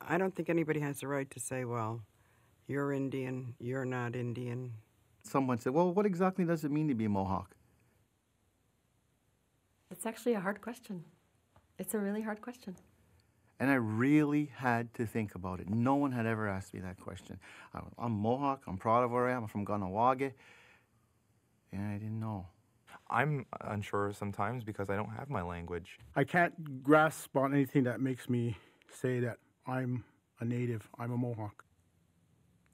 I don't think anybody has the right to say, well, you're Indian, you're not Indian. Someone said, well, what exactly does it mean to be Mohawk? It's actually a hard question. It's a really hard question. And I really had to think about it. No one had ever asked me that question. I'm Mohawk, I'm proud of where I am, I'm from Ganawage, and I didn't know. I'm unsure sometimes because I don't have my language. I can't grasp on anything that makes me say that I'm a native, I'm a Mohawk.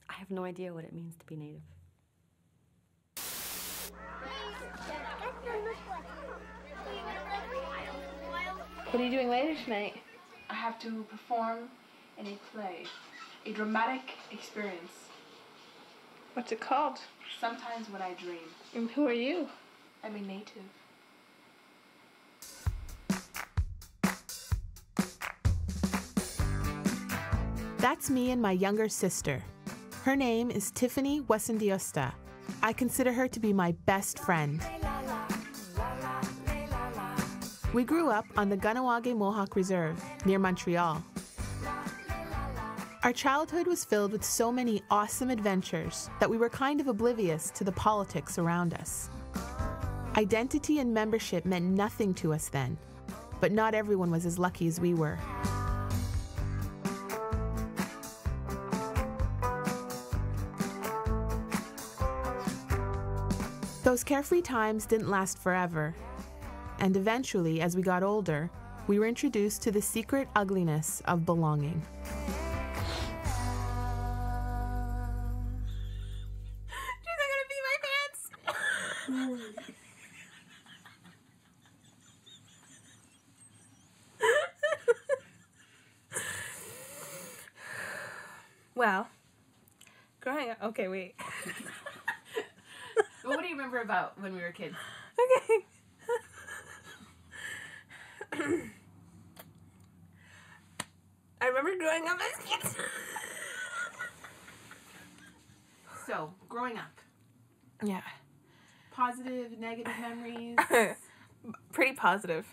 I have no idea what it means to be native. What are you doing later tonight? I have to perform in a play, a dramatic experience. What's it called? Sometimes When I Dream. And who are you? I'm a native. That's me and my younger sister. Her name is Tiffany Wasendiosta. I consider her to be my best friend. We grew up on the Ganawage Mohawk Reserve near Montreal. Our childhood was filled with so many awesome adventures that we were kind of oblivious to the politics around us. Identity and membership meant nothing to us then, but not everyone was as lucky as we were. Those carefree times didn't last forever, and eventually, as we got older, we were introduced to the secret ugliness of belonging. Well, growing up, okay, wait. What do you remember about when we were kids? Okay. I remember growing up as kids. So, growing up. Yeah. Positive, negative memories? Pretty positive.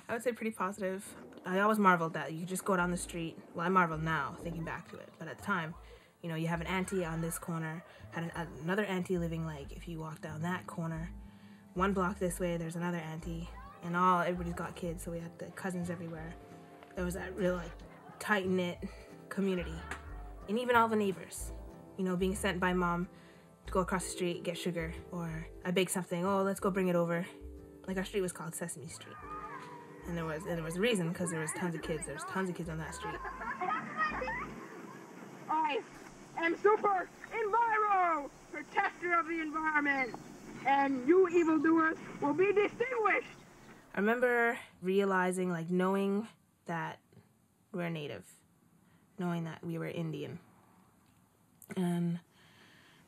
I would say pretty positive. I always marveled that you could just go down the street. Well, I marvel now, thinking back to it. But at the time, you know, you have an auntie on this corner, had another auntie living, like, if you walk down that corner, one block this way, there's another auntie, and everybody's got kids, so we had the cousins everywhere. There was that real, like, tight-knit community. And even all the neighbors, you know, being sent by mom to go across the street, get sugar, or I baked something, oh, let's go bring it over. Like, our street was called Sesame Street. And there was a reason, because there was tons of kids. There's tons of kids on that street. I am Super Enviro, protector of the environment, and you evildoers will be distinguished. I remember realizing, like, knowing that we're native, knowing that we were Indian, and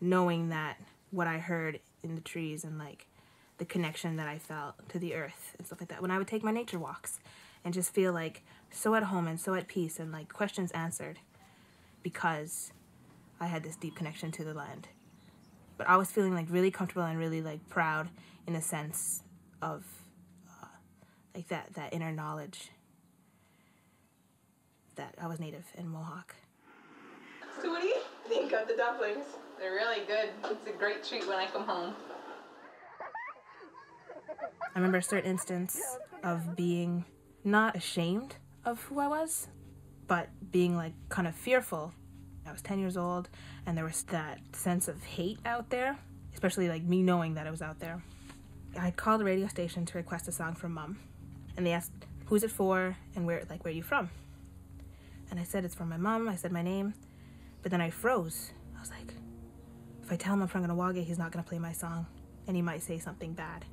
knowing that what I heard in the trees and, like, the connection that I felt to the earth and stuff like that. When I would take my nature walks and just feel, like, so at home and so at peace and, like, questions answered because I had this deep connection to the land. But I was feeling, like, really comfortable and really, like, proud in a sense of, like, that inner knowledge that I was native and Mohawk. So what do you think of the dumplings? They're really good. It's a great treat when I come home. I remember a certain instance of being not ashamed of who I was, but being, like, kind of fearful. I was 10 years old, and there was that sense of hate out there, especially, like, me knowing that it was out there. I called the radio station to request a song from Mom, and they asked, who's it for, and where are you from? And I said, it's from my mom. I said my name, but then I froze. I was like, if I tell him I'm from Ganawage, he's not going to play my song, and he might say something bad.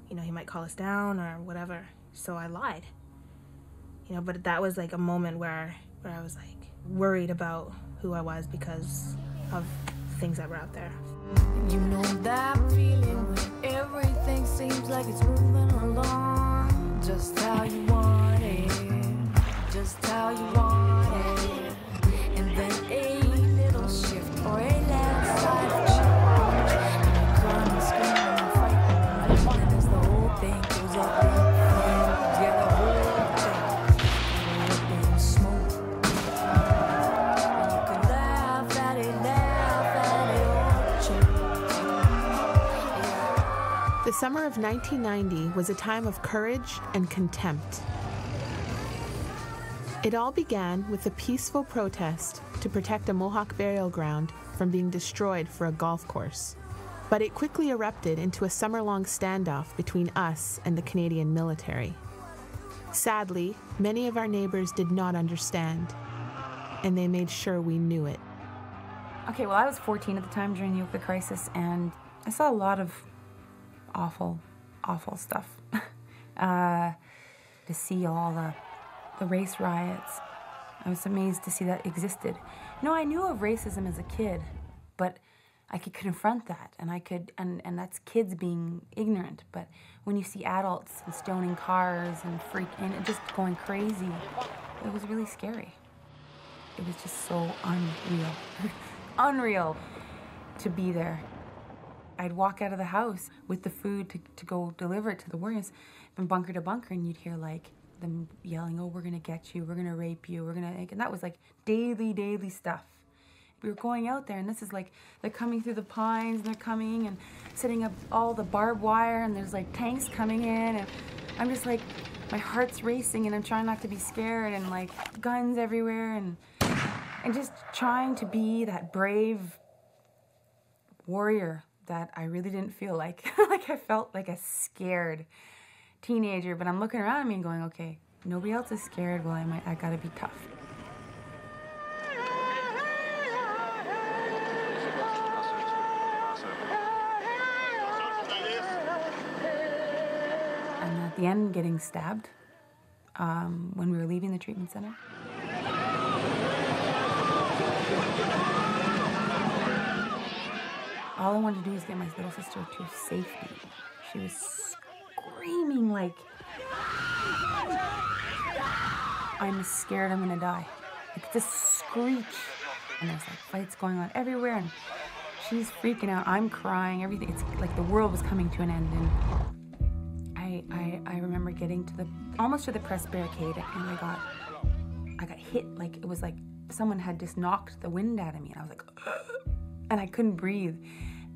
You know, he might call us down or whatever. So I lied. You know, but that was, like, a moment where I was, like, worried about who I was because of things that were out there. You know that feeling when everything seems like it's moving along just how you want it, just how you want it, and then a little shift or a landslide change, and you cry and scream and fight, and as the whole thing goes up in flames, yeah, the whole thing goes up in smoke. summer of 1990 was a time of courage and contempt. It all began with a peaceful protest to protect a Mohawk burial ground from being destroyed for a golf course. But it quickly erupted into a summer-long standoff between us and the Canadian military. Sadly, many of our neighbors did not understand, and they made sure we knew it. Okay, well, I was 14 at the time during the Oka crisis, and I saw a lot of awful, awful stuff. To see all the race riots, I was amazed to see that existed. You know, I knew of racism as a kid, but I could confront that, and that's kids being ignorant. But when you see adults and stoning cars and and just going crazy, it was really scary. It was just so unreal, unreal to be there. I'd walk out of the house with the food to go deliver it to the warriors from bunker to bunker, and you'd hear like them yelling, "Oh, we're gonna get you, we're gonna rape you, we're gonna," and that was like daily stuff. We were going out there, and this is like, they're coming through the pines, and they're coming and setting up all the barbed wire, and there's like tanks coming in, and I'm just like, my heart's racing, and I'm trying not to be scared, and like guns everywhere, and just trying to be that brave warrior that I really didn't feel like. Like I felt like a scared teenager, but I'm looking around me and going, okay, nobody else is scared, well, I gotta be tough. And at the end, getting stabbed when we were leaving the treatment center. All I wanted to do was get my little sister to safety. She was screaming like, I'm scared I'm gonna die. Like this screech. And there's like fights going on everywhere, and she's freaking out, I'm crying, everything. It's like the world was coming to an end, and I remember getting to almost to the press barricade, and I got hit, like it was like someone had just knocked the wind out of me, and I was like, and I couldn't breathe.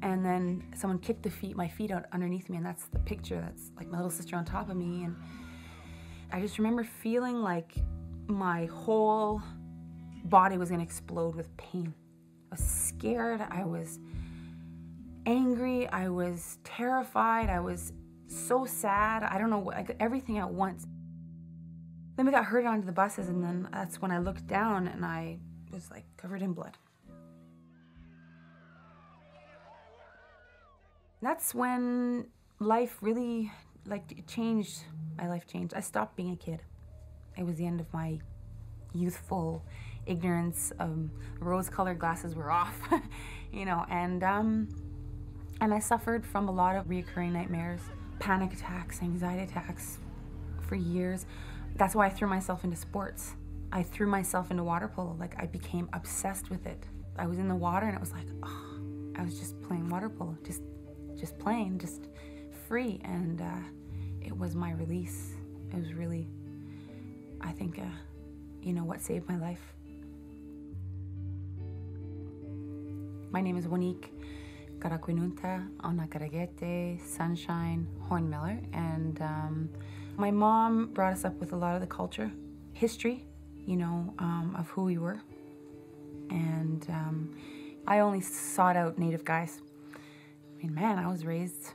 And then someone kicked my feet out underneath me, and that's the picture. That's like my little sister on top of me. And I just remember feeling like my whole body was gonna explode with pain. I was scared, I was angry, I was terrified, I was so sad. I don't know, like everything at once. Then we got herded onto the buses, and then that's when I looked down and I was like covered in blood. That's when life really, like, changed. My life changed. I stopped being a kid. It was the end of my youthful ignorance. Rose-colored glasses were off, you know, and I suffered from a lot of recurring nightmares, panic attacks, anxiety attacks for years. That's why I threw myself into sports. I threw myself into water polo. Like, I became obsessed with it. I was in the water, and it was like, oh, I was just playing water polo, just playing, just free, and it was my release. It was really, I think, you know, what saved my life. My name is Monique Karakwinunta Onakaragete Sunshine Hornmiller, and my mom brought us up with a lot of the culture, history, you know, of who we were, and I only sought out Native guys. I mean, man, I was raised,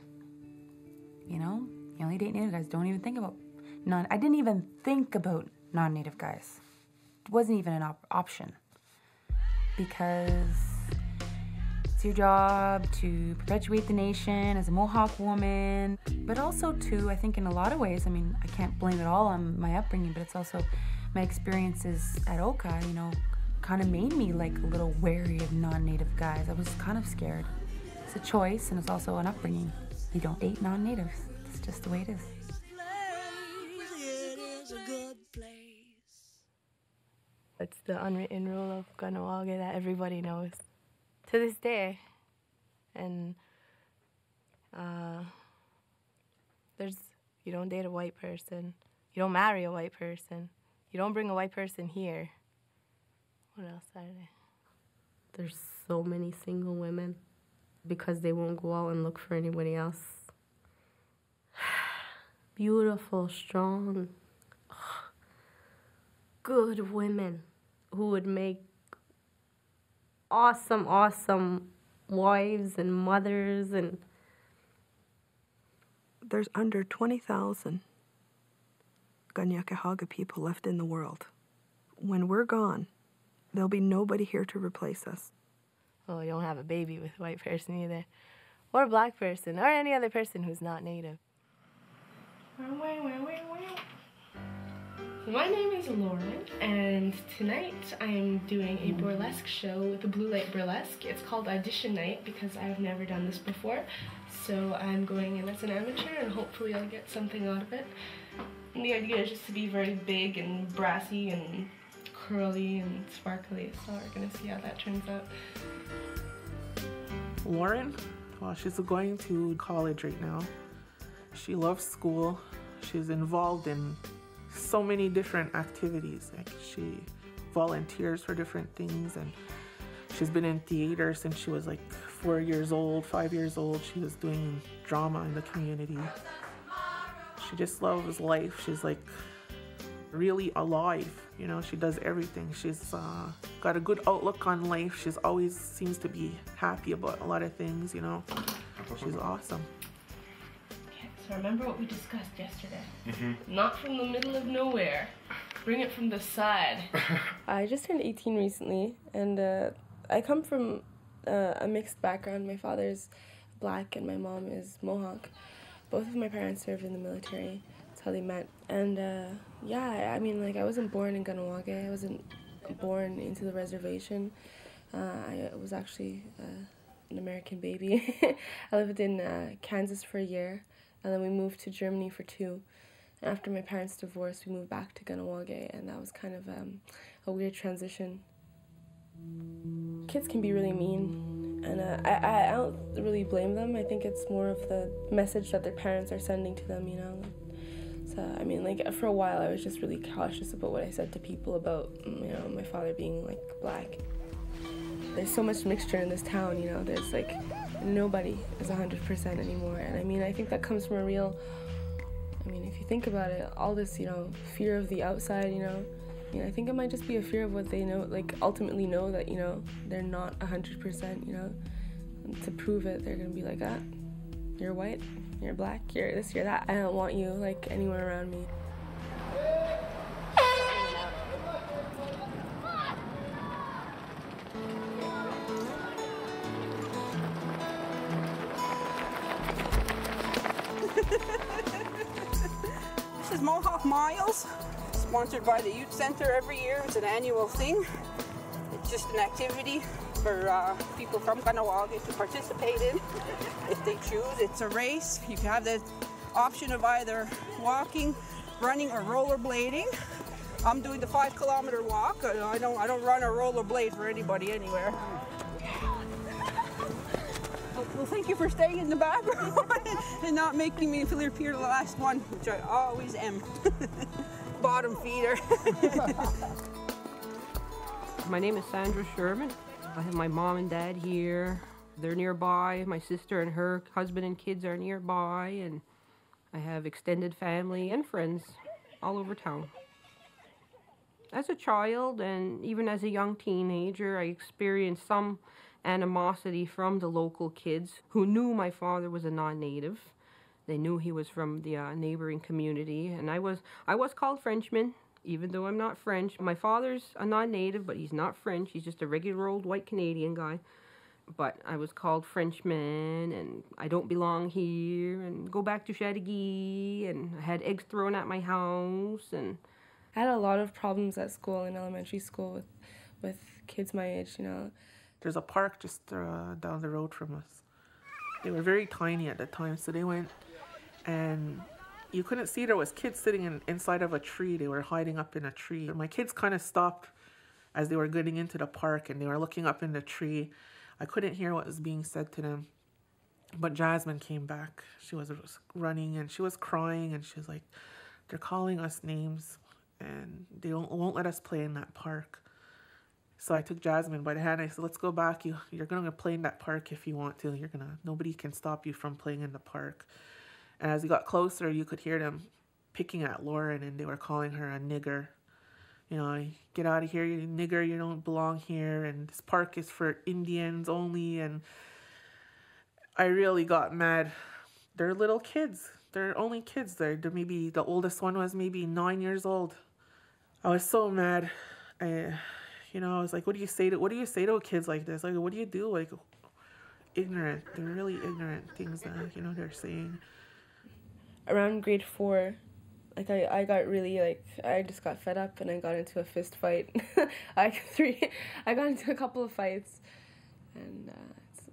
you know, you only date Native guys. Don't even think about I didn't even think about non-Native guys. It wasn't even an option, because it's your job to perpetuate the nation as a Mohawk woman, but also to, I think in a lot of ways, I mean, I can't blame it all on my upbringing, but it's also my experiences at Oka, you know, kind of made me like a little wary of non-Native guys. I was kind of scared. It's a choice, and it's also an upbringing. You don't date non-natives. It's just the way it is. It's the unwritten rule of Kahnawake that everybody knows to this day. And you don't date a white person. You don't marry a white person. You don't bring a white person here. What else are there? There's so many single women because they won't go out and look for anybody else. beautiful, strong, good women who would make awesome, awesome wives and mothers. And there's under 20,000 Kanien'kehá:ka people left in the world. When we're gone, there'll be nobody here to replace us. Oh, you don't have a baby with a white person either, or a black person, or any other person who's not native. My name is Lauren, and tonight I'm doing a burlesque show with the Blue Light Burlesque. It's called Audition Night because I've never done this before, so I'm going in as an amateur and hopefully I'll get something out of it. And the idea is just to be very big and brassy and curly and sparkly, so we're gonna see how that turns out. Lauren, well, she's going to college right now. She loves school. She's involved in so many different activities. Like, she volunteers for different things, and she's been in theater since she was like 4 years old, 5 years old. She was doing drama in the community. She just loves life. She's like really alive, you know. She does everything. She's got a good outlook on life. She's always seems to be happy about a lot of things, you know. She's awesome. Okay, so remember what we discussed yesterday. Not from the middle of nowhere. Bring it from the side. I just turned 18 recently, and I come from a mixed background. My father's black and my mom is Mohawk. Both of my parents served in the military. That's how they met. And yeah, I mean, like, I wasn't born in Kahnawake. I wasn't born into the reservation. I was actually an American baby. I lived in Kansas for a year, and then we moved to Germany for 2. And after my parents divorced, we moved back to Kahnawake, and that was kind of a weird transition. Kids can be really mean, and I don't really blame them. I think it's more of the message that their parents are sending to them, you know. So, I mean, like, for a while I was just really cautious about what I said to people about, you know, my father being, like, black. There's so much mixture in this town, you know. There's, like, nobody is 100% anymore. And, I mean, I think that comes from a real, I mean, if you think about it, all this, you know, fear of the outside, you know. I mean, I think it might just be a fear of what they know, like, ultimately know that, you know, they're not 100%, you know. And to prove it, they're going to be like, ah, you're white, you're black, you're this, you're that. I don't want you, like, anywhere around me. This is Mohawk Miles, sponsored by the Youth Center every year. It's an annual thing. It's just an activity for people from Kahnawake to participate in if they choose. It's a race. You have the option of either walking, running, or rollerblading. I'm doing the 5-kilometer walk. I don't run or rollerblade for anybody anywhere. Well, thank you for staying in the back row and not making me appear the last one, which I always am. Bottom feeder. My name is Sandra Sherman. I have my mom and dad here. They're nearby. My sister and her husband and kids are nearby, and I have extended family and friends all over town. As a child and even as a young teenager, I experienced some animosity from the local kids who knew my father was a non-native. They knew he was from the neighboring community, and I was called Frenchman, even though I'm not French. My father's a non-native, but he's not French. He's just a regular old white Canadian guy. But I was called Frenchman, and I don't belong here, and go back to Chateauguay, and I had eggs thrown at my house, and I had a lot of problems at school, in elementary school, with kids my age, you know. There's a park just down the road from us. They were very tiny at the time, so they went, and you couldn't see there was kids sitting inside of a tree. They were hiding up in a tree. My kids kind of stopped as they were getting into the park, and they were looking up in the tree. I couldn't hear what was being said to them, but Jasmine came back. She was running, and she was crying, and she was like, they're calling us names, and they won't let us play in that park. So I took Jasmine by the hand. I said, let's go back. You're going to play in that park if you want to. Nobody can stop you from playing in the park. And as we got closer, you could hear them picking at Lauren, and they were calling her a nigger. You know, get out of here, you nigger, you don't belong here, and this park is for Indians only. And I really got mad. They're little kids. They're only kids. They're maybe, the oldest one was maybe 9 years old. I was so mad. I was like, what do you say to kids like this? Like, what do you do? Like, ignorant. They're really ignorant things that, they're saying. Around grade 4, like I got really, like, I just got fed up and I got into a fist fight. I got into a couple of fights, and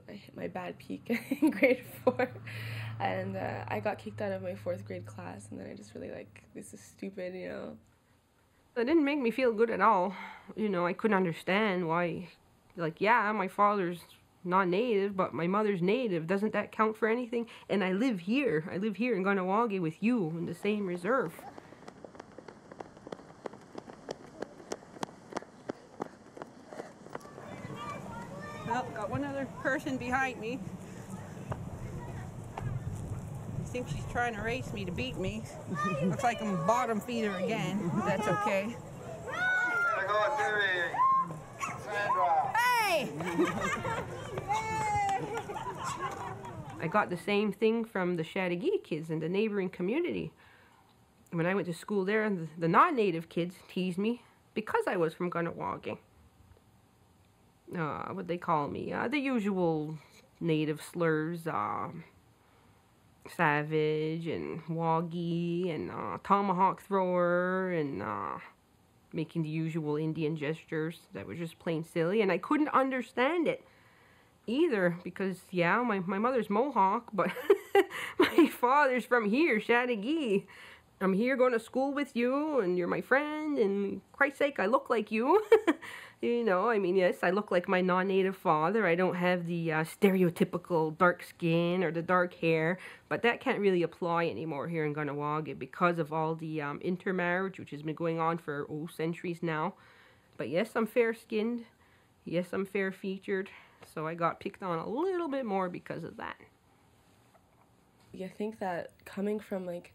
I hit my bad peak in grade 4, and I got kicked out of my 4th grade class, and then I just really, like, this is stupid, It didn't make me feel good at all. I couldn't understand why, like, yeah, my father's not native, but my mother's native. Doesn't that count for anything? And I live here. I live here in Kahnawake with you in the same reserve. Well, got one other person behind me. I think she's trying to race me to beat me. Looks like I'm bottom feeder again. That's okay. Hey! I got the same thing from the Chattagee kids in the neighboring community. When I went to school there, the non-native kids teased me because I was from Kahnawake. What they call me? The usual native slurs, savage and woggy and tomahawk thrower and making the usual Indian gestures that were just plain silly. And I couldn't understand it either because, yeah, my mother's Mohawk, but my father's from here, Chattagee. I'm here going to school with you, and you're my friend, and Christ's sake, I look like you. Yes, I look like my non-native father. I don't have the stereotypical dark skin or the dark hair, but that can't really apply anymore here in Kahnawake because of all the intermarriage, which has been going on for centuries now. But yes, I'm fair-skinned. Yes, I'm fair-featured. So I got picked on a little bit more because of that. I think that coming from like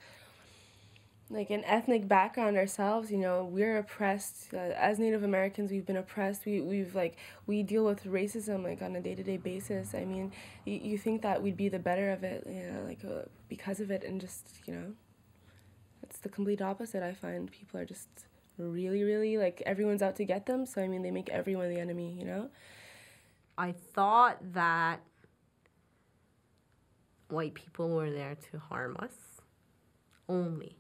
an ethnic background ourselves, we're oppressed. As Native Americans, we've been oppressed. We deal with racism like on a day-to-day basis. I mean, you think that we'd be the better of it, because of it, and just, it's the complete opposite. I find people are just really, really, like, everyone's out to get them. So, I mean, they make everyone the enemy, I thought that white people were there to harm us only.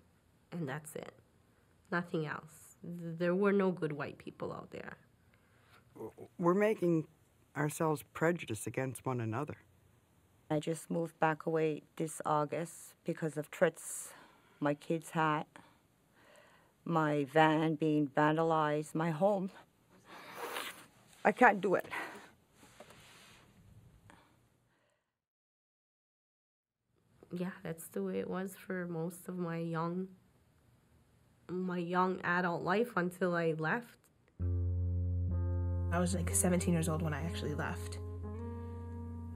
And that's it. Nothing else. There were no good white people out there. We're making ourselves prejudiced against one another. I just moved back away this August because of threats my kids had, my van being vandalized, my home. I can't do it. Yeah, that's the way it was for most of my young adult life until I left. I was like 17 years old when I actually left.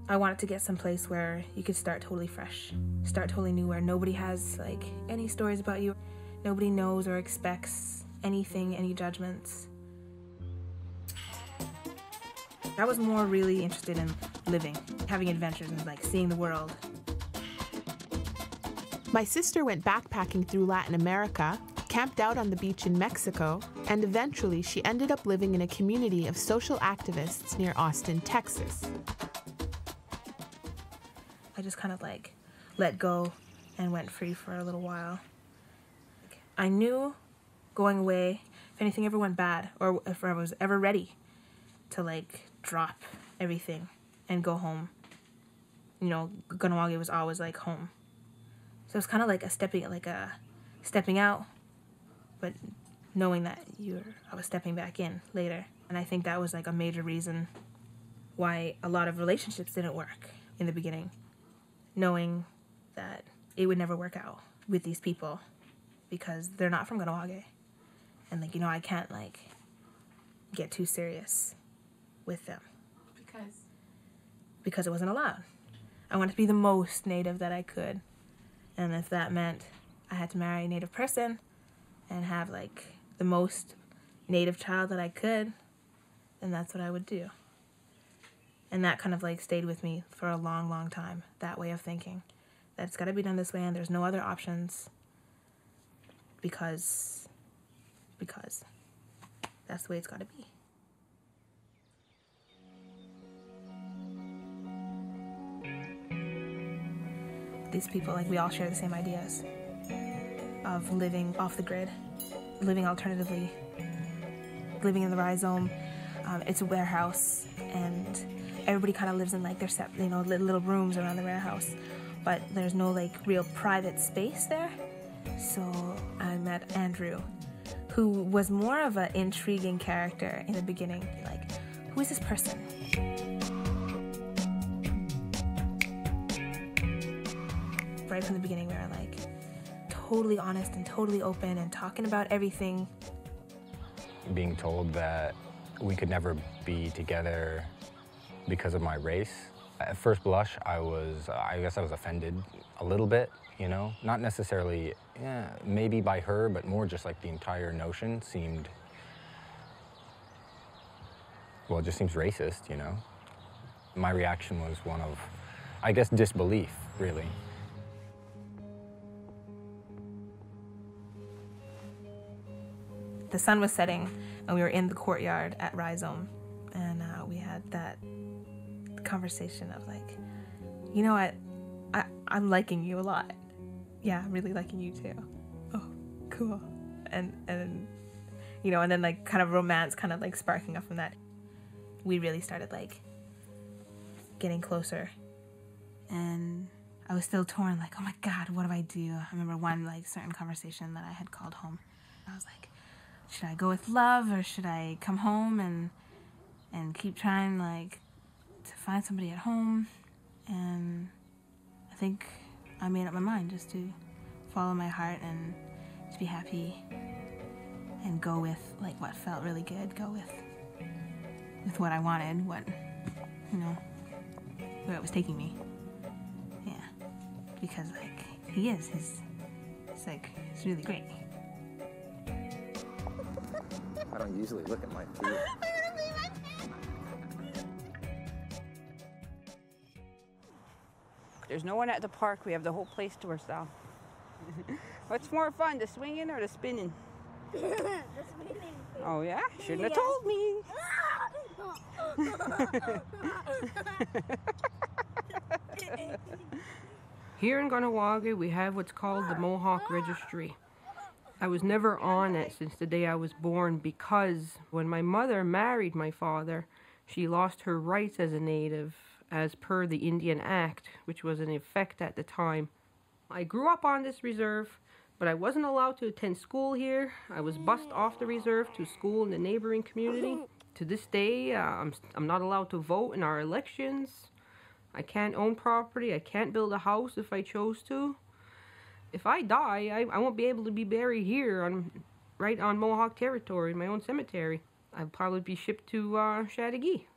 I wanted to get someplace where you could start totally fresh, start totally new, where nobody has like any stories about you, nobody knows or expects anything, any judgments. I was more really interested in living, having adventures and like seeing the world. My sister went backpacking through Latin America, camped out on the beach in Mexico, and eventually she ended up living in a community of social activists near Austin, Texas. I just kind of like let go and went free for a little while. I knew going away, if anything ever went bad, or if I was ever ready to like drop everything and go home, Kahnawake was always like home. So it's kind of like stepping out, but knowing that I was stepping back in later. And I think that was like a major reason why a lot of relationships didn't work in the beginning. Knowing that it would never work out with these people because they're not from Kahnawake. And I can't get too serious with them. Because it wasn't allowed. I wanted to be the most native that I could. And if that meant I had to marry a Native person and have like the most Native child that I could, then that's what I would do. And that kind of like stayed with me for a long, long time, that way of thinking. That it's got to be done this way and there's no other options because that's the way it's got to be. These people, like, we all share the same ideas of living off the grid, living alternatively, living in the rhizome. It's a warehouse, and everybody kind of lives in like their little rooms around the warehouse, but there's no like real private space there. So I met Andrew, who was more of an intriguing character in the beginning. Like, who is this person? Right from the beginning, we were like totally honest and totally open and talking about everything. Being told that we could never be together because of my race. At first blush, I guess I was offended a little bit, you know? Not necessarily, maybe by her, but more just like the entire notion seemed, well, it just seems racist, you know? My reaction was one of, I guess, disbelief, really. The sun was setting, and we were in the courtyard at Rhizome, and we had that conversation of like, you know what, I'm liking you a lot. Yeah, I'm really liking you too. Oh, cool. And you know, and then like kind of romance kind of like sparking up from that. We really started like getting closer, and I was still torn, like, oh my God, what do I do? I remember one like certain conversation that I had called home. I was like, should I go with love or should I come home and keep trying like to find somebody at home? And I think I made up my mind just to follow my heart and to be happy and go with like what felt really good, go with what I wanted, what, you know, where it was taking me. Yeah, because like it's really great. I don't usually look at my feet. There's no one at the park. We have the whole place to ourselves. What's more fun, the swinging or the spinning? The spinning. Oh yeah? Shouldn't have told me. Here in Kahnawake, we have what's called the Mohawk Registry. I was never on it since the day I was born because when my mother married my father, she lost her rights as a Native as per the Indian Act, which was in effect at the time. I grew up on this reserve, but I wasn't allowed to attend school here. I was bused off the reserve to school in the neighboring community. To this day, I'm not allowed to vote in our elections. I can't own property. I can't build a house if I chose to. If I die, I won't be able to be buried here right on Mohawk territory in my own cemetery. I'd probably be shipped to Chattagee.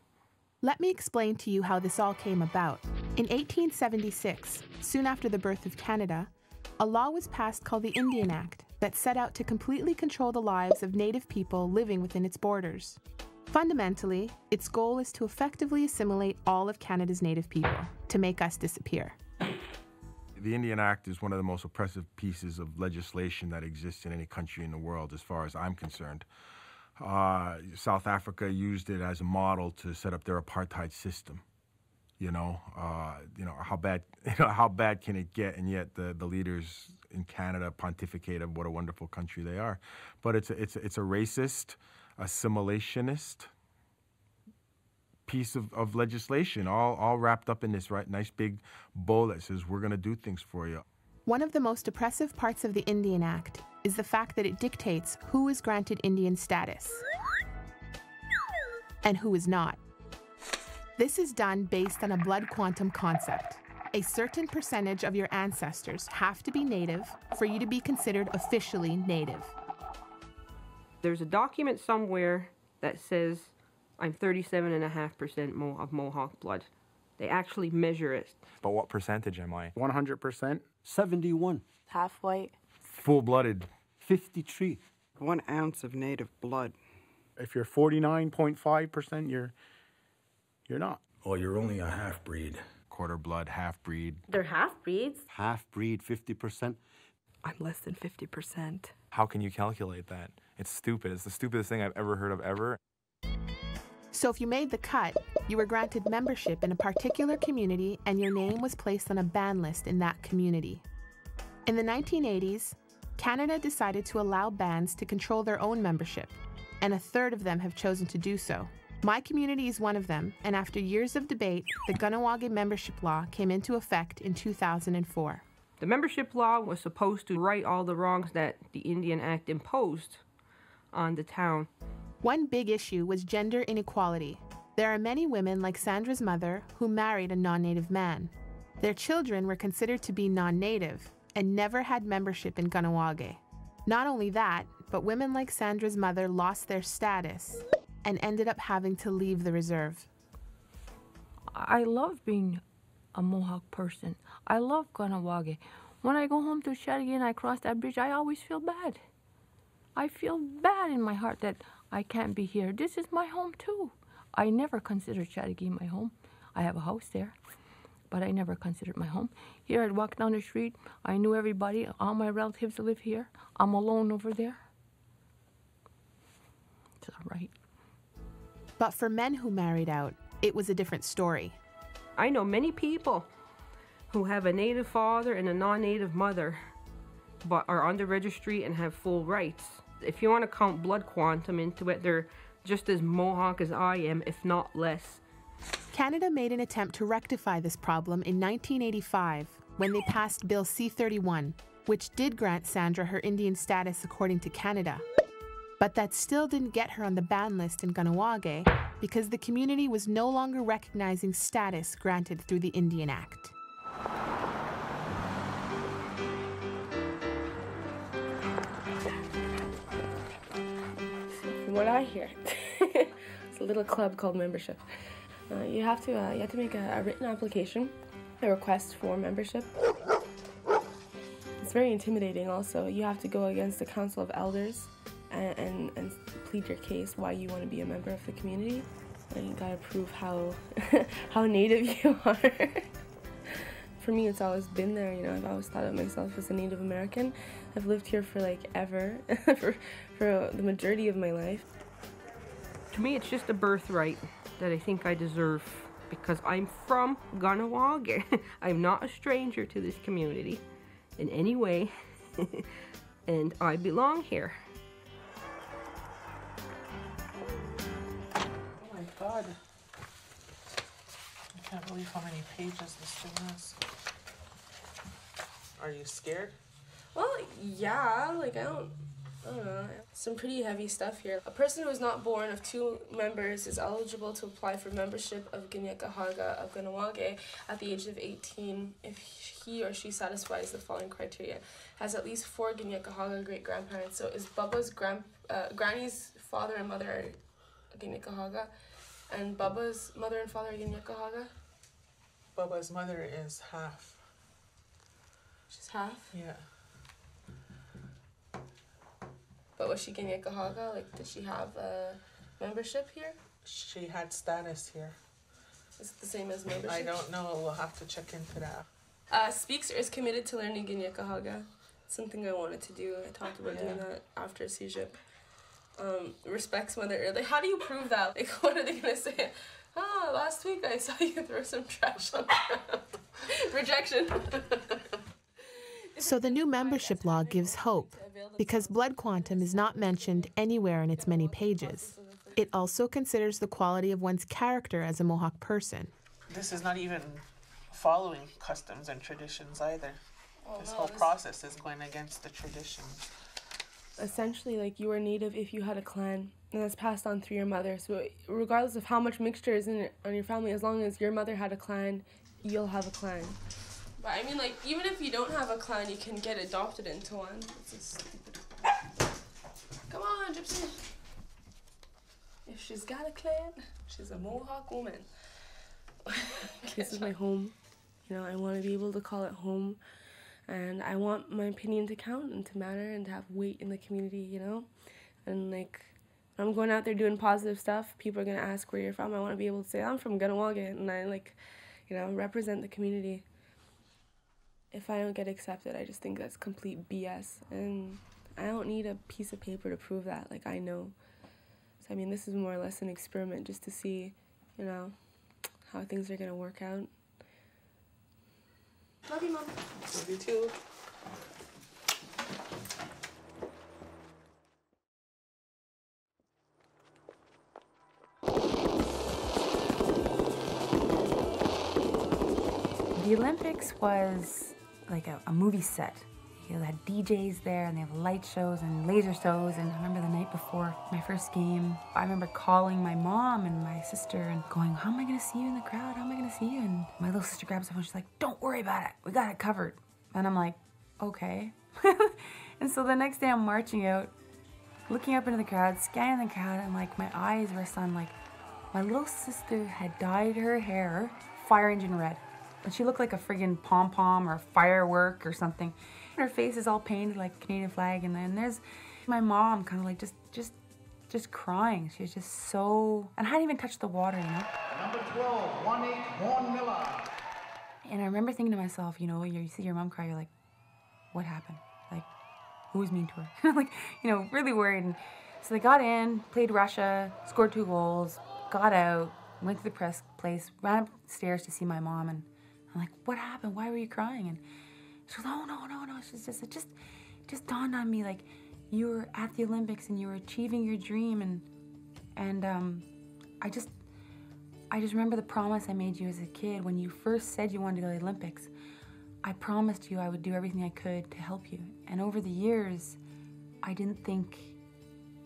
Let me explain to you how this all came about. In 1876, soon after the birth of Canada, a law was passed called the Indian Act that set out to completely control the lives of Native people living within its borders. Fundamentally, its goal is to effectively assimilate all of Canada's Native people, to make us disappear. The Indian Act is one of the most oppressive pieces of legislation that exists in any country in the world, as far as I'm concerned. South Africa used it as a model to set up their apartheid system. How bad can it get? And yet the leaders in Canada pontificate of what a wonderful country they are. But it's a racist, assimilationist piece of legislation, all wrapped up in this nice big bow that says we're going to do things for you. One of the most oppressive parts of the Indian Act is the fact that it dictates who is granted Indian status and who is not. This is done based on a blood quantum concept. A certain percentage of your ancestors have to be Native for you to be considered officially Native. There's a document somewhere that says I'm 37.5% of Mohawk blood. They actually measure it. But what percentage am I? 100%. 71. Half white. Full-blooded. 53. 1 ounce of native blood. If you're 49.5%, you're not. Oh, you're only a half-breed. Quarter blood, half-breed. They're half-breeds. Half-breed, 50%. I'm less than 50%. How can you calculate that? It's stupid. It's the stupidest thing I've ever heard of ever. So if you made the cut, you were granted membership in a particular community and your name was placed on a ban list in that community. In the 1980s, Canada decided to allow bands to control their own membership, and a third of them have chosen to do so. My community is one of them, and after years of debate, the Kahnawake membership law came into effect in 2004. The membership law was supposed to right all the wrongs that the Indian Act imposed on the town. One big issue was gender inequality. There are many women like Sandra's mother who married a non-native man. Their children were considered to be non-native and never had membership in Kahnawake. Not only that, but women like Sandra's mother lost their status and ended up having to leave the reserve. I love being a Mohawk person. I love Kahnawake. When I go home to Chattagee and I cross that bridge, I always feel bad. I feel bad in my heart that I can't be here. This is my home too. I never considered Chattagee my home. I have a house there, but I never considered my home. Here I'd walk down the street, I knew everybody, all my relatives live here. I'm alone over there. It's all right. But for men who married out, it was a different story. I know many people who have a native father and a non-native mother, but are on the registry and have full rights. If you want to count blood quantum into it, they're just as Mohawk as I am, if not less. Canada made an attempt to rectify this problem in 1985 when they passed Bill C-31, which did grant Sandra her Indian status according to Canada. But that still didn't get her on the ban list in Kahnawake because the community was no longer recognizing status granted through the Indian Act. From what I hear, it's a little club called membership. You have to make a written application, a request for membership. It's very intimidating also. You have to go against the Council of Elders and plead your case why you want to be a member of the community. And you gotta prove how how native you are. For me, it's always been there, you know. I've always thought of myself as a Native American. I've lived here for like ever, for the majority of my life. To me, it's just a birthright that I think I deserve because I'm from Kahnawake. I'm not a stranger to this community in any way, and I belong here. Oh my God. I can't believe how many pages this thing has. Are you scared? Well, yeah, like I don't know. Some pretty heavy stuff here. A person who is not born of 2 members is eligible to apply for membership of Ginyakahaga of Kahnawake at the age of 18 if he or she satisfies the following criteria. Has at least 4 Ginyakahaga great-grandparents. So is Bubba's granny's father and mother are Ginyakahaga, and Bubba's mother and father are Ginyakahaga? Bubba's mother is half. She's half? Yeah. But was she Ginyakahaga? Like, did she have membership here? She had status here. Is it the same as membership? I don't know. We'll have to check into that. Speaks or is committed to learning Ginyakahaga. Something I wanted to do. I talked about doing that after CJIP. Respects mother earth. Like, how do you prove that? Like, what are they gonna say? Last week I saw you throw some trash on the ground. Rejection. So the new membership law gives hope, because blood quantum is not mentioned anywhere in its many pages. It also considers the quality of one's character as a Mohawk person. This is not even following customs and traditions either. This whole process is going against the traditions. Essentially, like, you were Native if you had a clan, and that's passed on through your mother. So regardless of how much mixture is on your family, as long as your mother had a clan, you'll have a clan. But I mean, like, even if you don't have a clan, you can get adopted into one. It's just stupid. Come on, Gypsy. If she's got a clan, she's a Mohawk woman. This is my home. You know, I want to be able to call it home. And I want my opinion to count and to matter and to have weight in the community, you know? And like, when I'm going out there doing positive stuff, people are gonna ask where you're from. I wanna be able to say, I'm from Ganawagit, and I like, you know, represent the community. If I don't get accepted, I just think that's complete BS. And I don't need a piece of paper to prove that, like I know. So I mean, this is more or less an experiment just to see, you know, how things are gonna work out. Love you, Mom. Love you too. The Olympics was like a movie set. You had DJs there, and they have light shows and laser shows. And I remember the night before my first game, I remember calling my mom and my sister and going, how am I gonna see you in the crowd? How am I gonna see you? And my little sister grabs the phone, she's like, don't worry about it. We got it covered. And I'm like, okay. And so the next day I'm marching out, looking up into the crowd, scanning the crowd, and like my eyes rest on like, my little sister had dyed her hair fire engine red. And she looked like a friggin' pom-pom or firework or something. Her face is all painted like a Canadian flag, and then there's my mom kind of like just crying. She was just so, and I hadn't even touched the water, you know? Number 12, 181 Miller. And I remember thinking to myself, you know, you see your mom cry, you're like, what happened? Like, who was mean to her? Like, you know, really worried. And so they got in, played Russia, scored 2 goals, got out, went to the press place, ran upstairs to see my mom, and I'm like, what happened? Why were you crying? And she goes, oh, no. It just dawned on me, like, you were at the Olympics and you were achieving your dream, and I just remember the promise I made you as a kid when you first said you wanted to go to the Olympics. I promised you I would do everything I could to help you. And over the years, I didn't think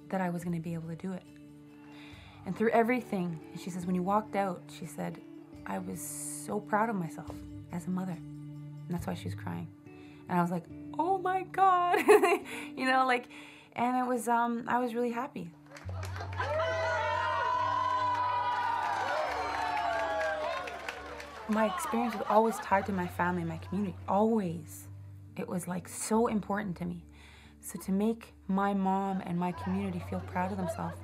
that I was going to be able to do it. And through everything, and she says, when you walked out, she said, I was so proud of myself as a mother. And that's why she was crying. And I was like, oh my God, you know, like, and it was, I was really happy. My experience was always tied to my family and my community, always. It was like so important to me. So to make my mom and my community feel proud of themselves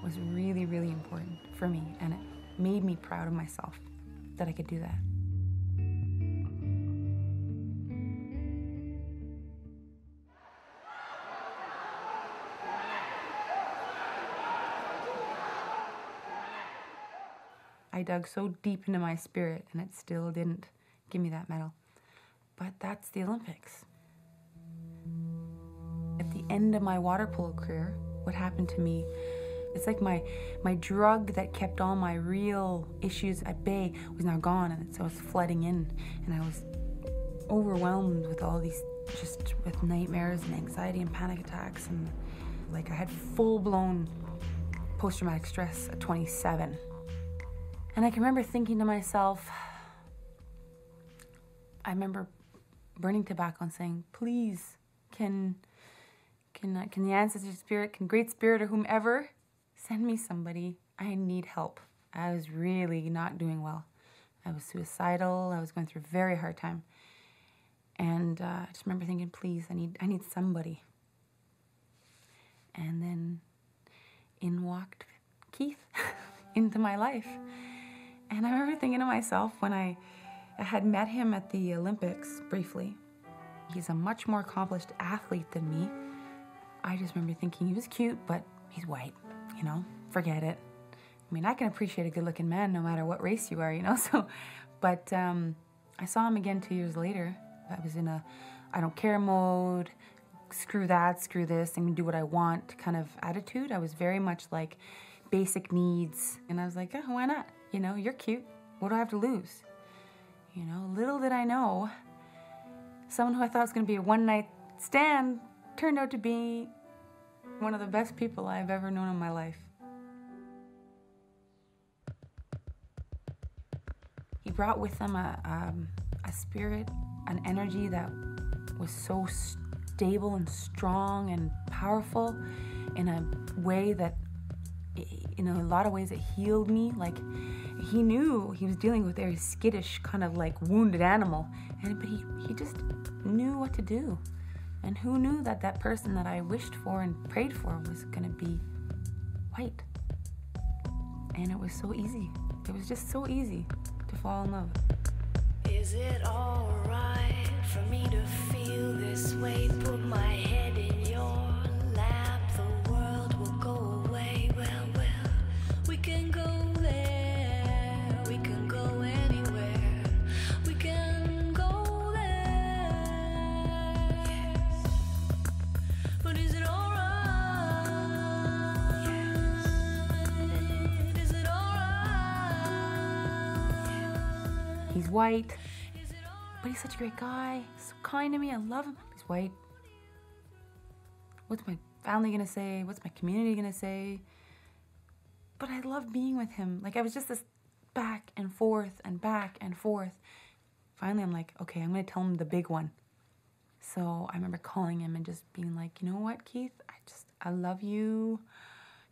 was really, really important for me, and it made me proud of myself that I could do that. I dug so deep into my spirit, and it still didn't give me that medal. But that's the Olympics. At the end of my water polo career, what happened to me, it's like my drug that kept all my real issues at bay was now gone, and so it was flooding in, and I was overwhelmed with all these, just with nightmares and anxiety and panic attacks, and like I had full-blown post-traumatic stress at 27. And I can remember thinking to myself, I remember burning tobacco and saying, please, can the ancestor spirit, can Great Spirit or whomever send me somebody? I need help. I was really not doing well. I was suicidal. I was going through a very hard time. And I just remember thinking, please, I need somebody. And then in walked Keith into my life. And I remember thinking to myself when I had met him at the Olympics briefly, he's a much more accomplished athlete than me. I just remember thinking he was cute, but he's white, you know, forget it. I mean, I can appreciate a good-looking man no matter what race you are, you know, so, but I saw him again 2 years later. I was in a I don't care mode, screw that, screw this, I'm gonna do what I want kind of attitude. I was very much like basic needs, and I was like, oh, why not? You know, you're cute. What do I have to lose? You know, little did I know, someone who I thought was going to be a one-night stand turned out to be one of the best people I've ever known in my life. He brought with him a spirit, an energy that was so stable and strong and powerful in a way that in a lot of ways it healed me. Like, he knew he was dealing with a very skittish kind of like wounded animal, but he just knew what to do. And who knew that that person that I wished for and prayed for was going to be white? And it was so easy. It was just so easy to fall in love. Is it alright for me to feel this way? Put my head in your lap, the world will go away. Well, we can go there, we can go anywhere, we can go there, yes. But is it alright? Yes. Is it alright? He's white, but he's such a great guy, so kind to me, I love him. He's white. What's my family gonna say? What's my community gonna say? But I love being with him. Like, I was just this back and forth and back and forth. Finally, I'm like, okay, I'm gonna tell him the big one. So I remember calling him and just being like, you know what, Keith? I love you,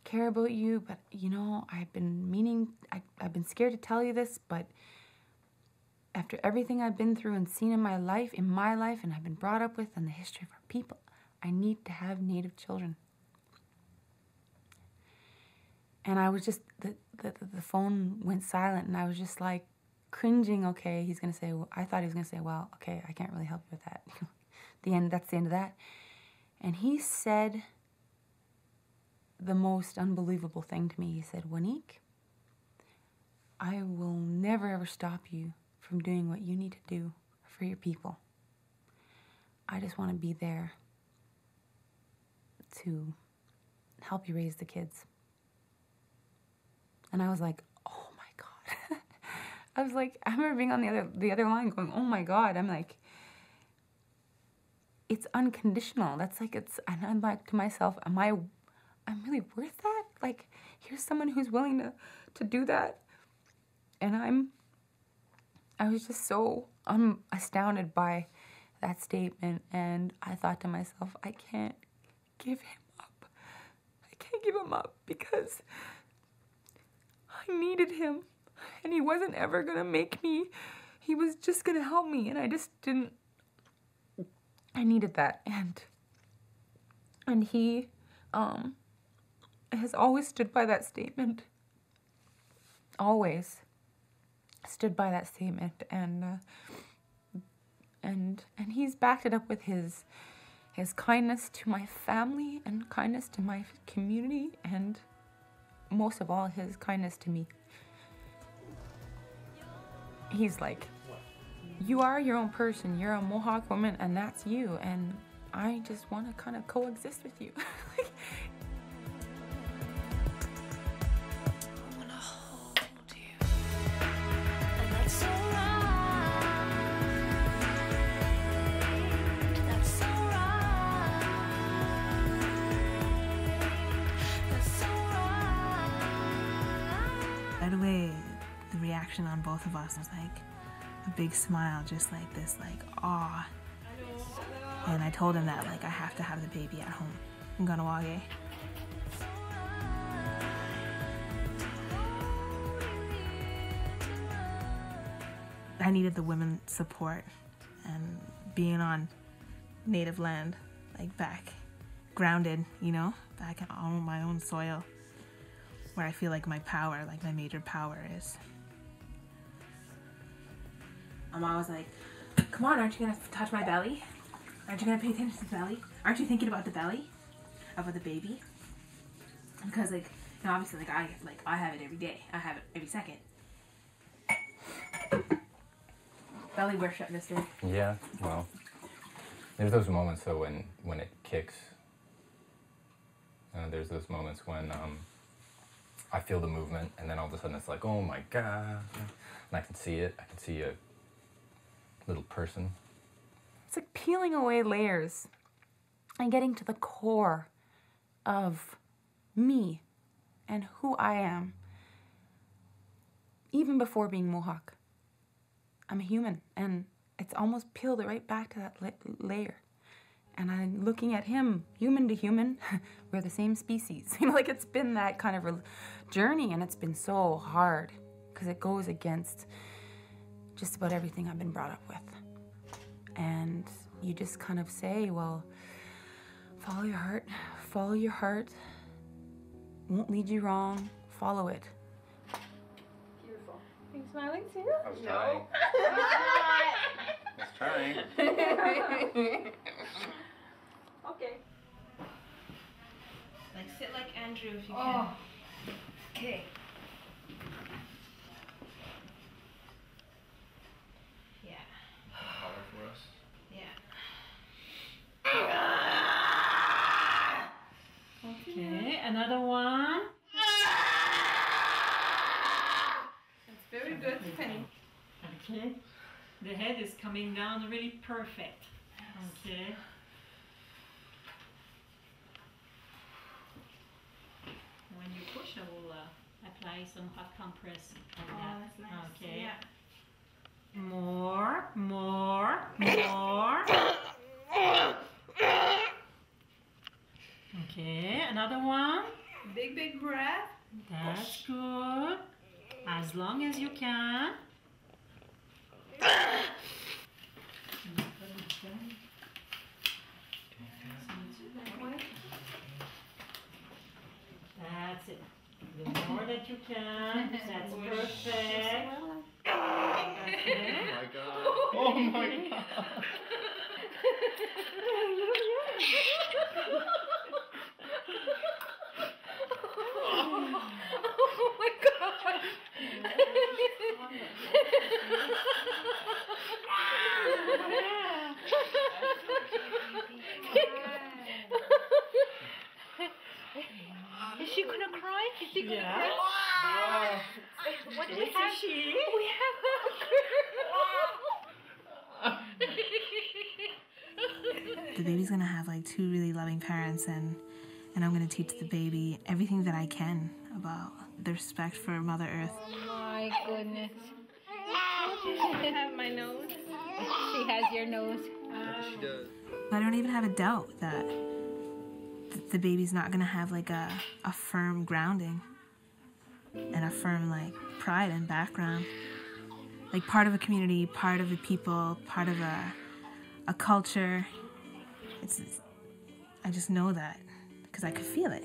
care about you, but I've been scared to tell you this, but after everything I've been through and seen in my life, and I've been brought up with, and the history of our people, I need to have Native children. And I was just, the phone went silent, and I was just like cringing. Okay, he's gonna say, I thought he was gonna say, well, okay, I can't really help you with that. That's the end of that. And he said the most unbelievable thing to me. He said, Wanique, I will never ever stop you from doing what you need to do for your people. I just want to be there to help you raise the kids. And I was like, oh my God. I remember being on the other line going, oh my God. I'm like, it's unconditional. That's like, and I'm like to myself, I'm really worth that? Like, here's someone who's willing to do that. And I was just so astounded by that statement. And I thought to myself, I can't give him up. I can't give him up because I needed him. And he wasn't ever going to make me. He was just going to help me. And I just didn't. I needed that. And he has always stood by that statement. Always stood by that statement. And he's backed it up with his kindness to my family and kindness to my community, and most of all, his kindness to me. He's like, you are your own person. You're a Mohawk woman, and that's you. And I just want to kind of coexist with you. Right away, the reaction on both of us was like a big smile, just like this, like, awe. And I told him that, like, I have to have the baby at home in Kahnawake. I needed the women's support, and being on Native land, like back grounded, back on my own soil, where I feel like my power, like my major power is. I'm always like, come on, aren't you gonna touch my belly? Aren't you gonna pay attention to the belly? Aren't you thinking about the belly? About the baby? Because obviously I have it every day. I have it every second. Belly worship, mister. Yeah, well, there's those moments though when it kicks. There's those moments when I feel the movement, and then all of a sudden it's like, oh my God, and I can see it. I can see a little person. It's like peeling away layers and getting to the core of me and who I am. Even before being Mohawk, I'm a human, and it's almost peeled it right back to that layer. And I'm looking at him, human to human, we're the same species. You know, like it's been that kind of journey, and it's been so hard because it goes against just about everything I've been brought up with. And you just kind of say, well, follow your heart, follow your heart. Won't lead you wrong, follow it. Beautiful. Are you smiling too? I was trying. I was trying. Okay. Like sit like Andrew if you Oh. can. Okay. Yeah. Holler for us. Yeah. Okay, another one. That's very good, Penny. Okay. The head is coming down really perfect. Okay. When you push, I will apply some hot compress on that. That's nice. Okay. Yeah. More. Okay, another one. Big, big breath. That's good. As long as you can. That's it. The more that you can. That's perfect. That's it. Oh my god. Oh my god. Is she gonna cry? Is she gonna cry? What do we have? We have The baby's gonna have like two really loving parents, and I'm gonna teach the baby everything that I can about the respect for Mother Earth. Oh my goodness. I have my nose. She has your nose. She does. I don't even have a doubt that the baby's not gonna have like a firm grounding and a firm like pride and background. Like part of a community, part of the people, part of a culture. I just know that because I could feel it.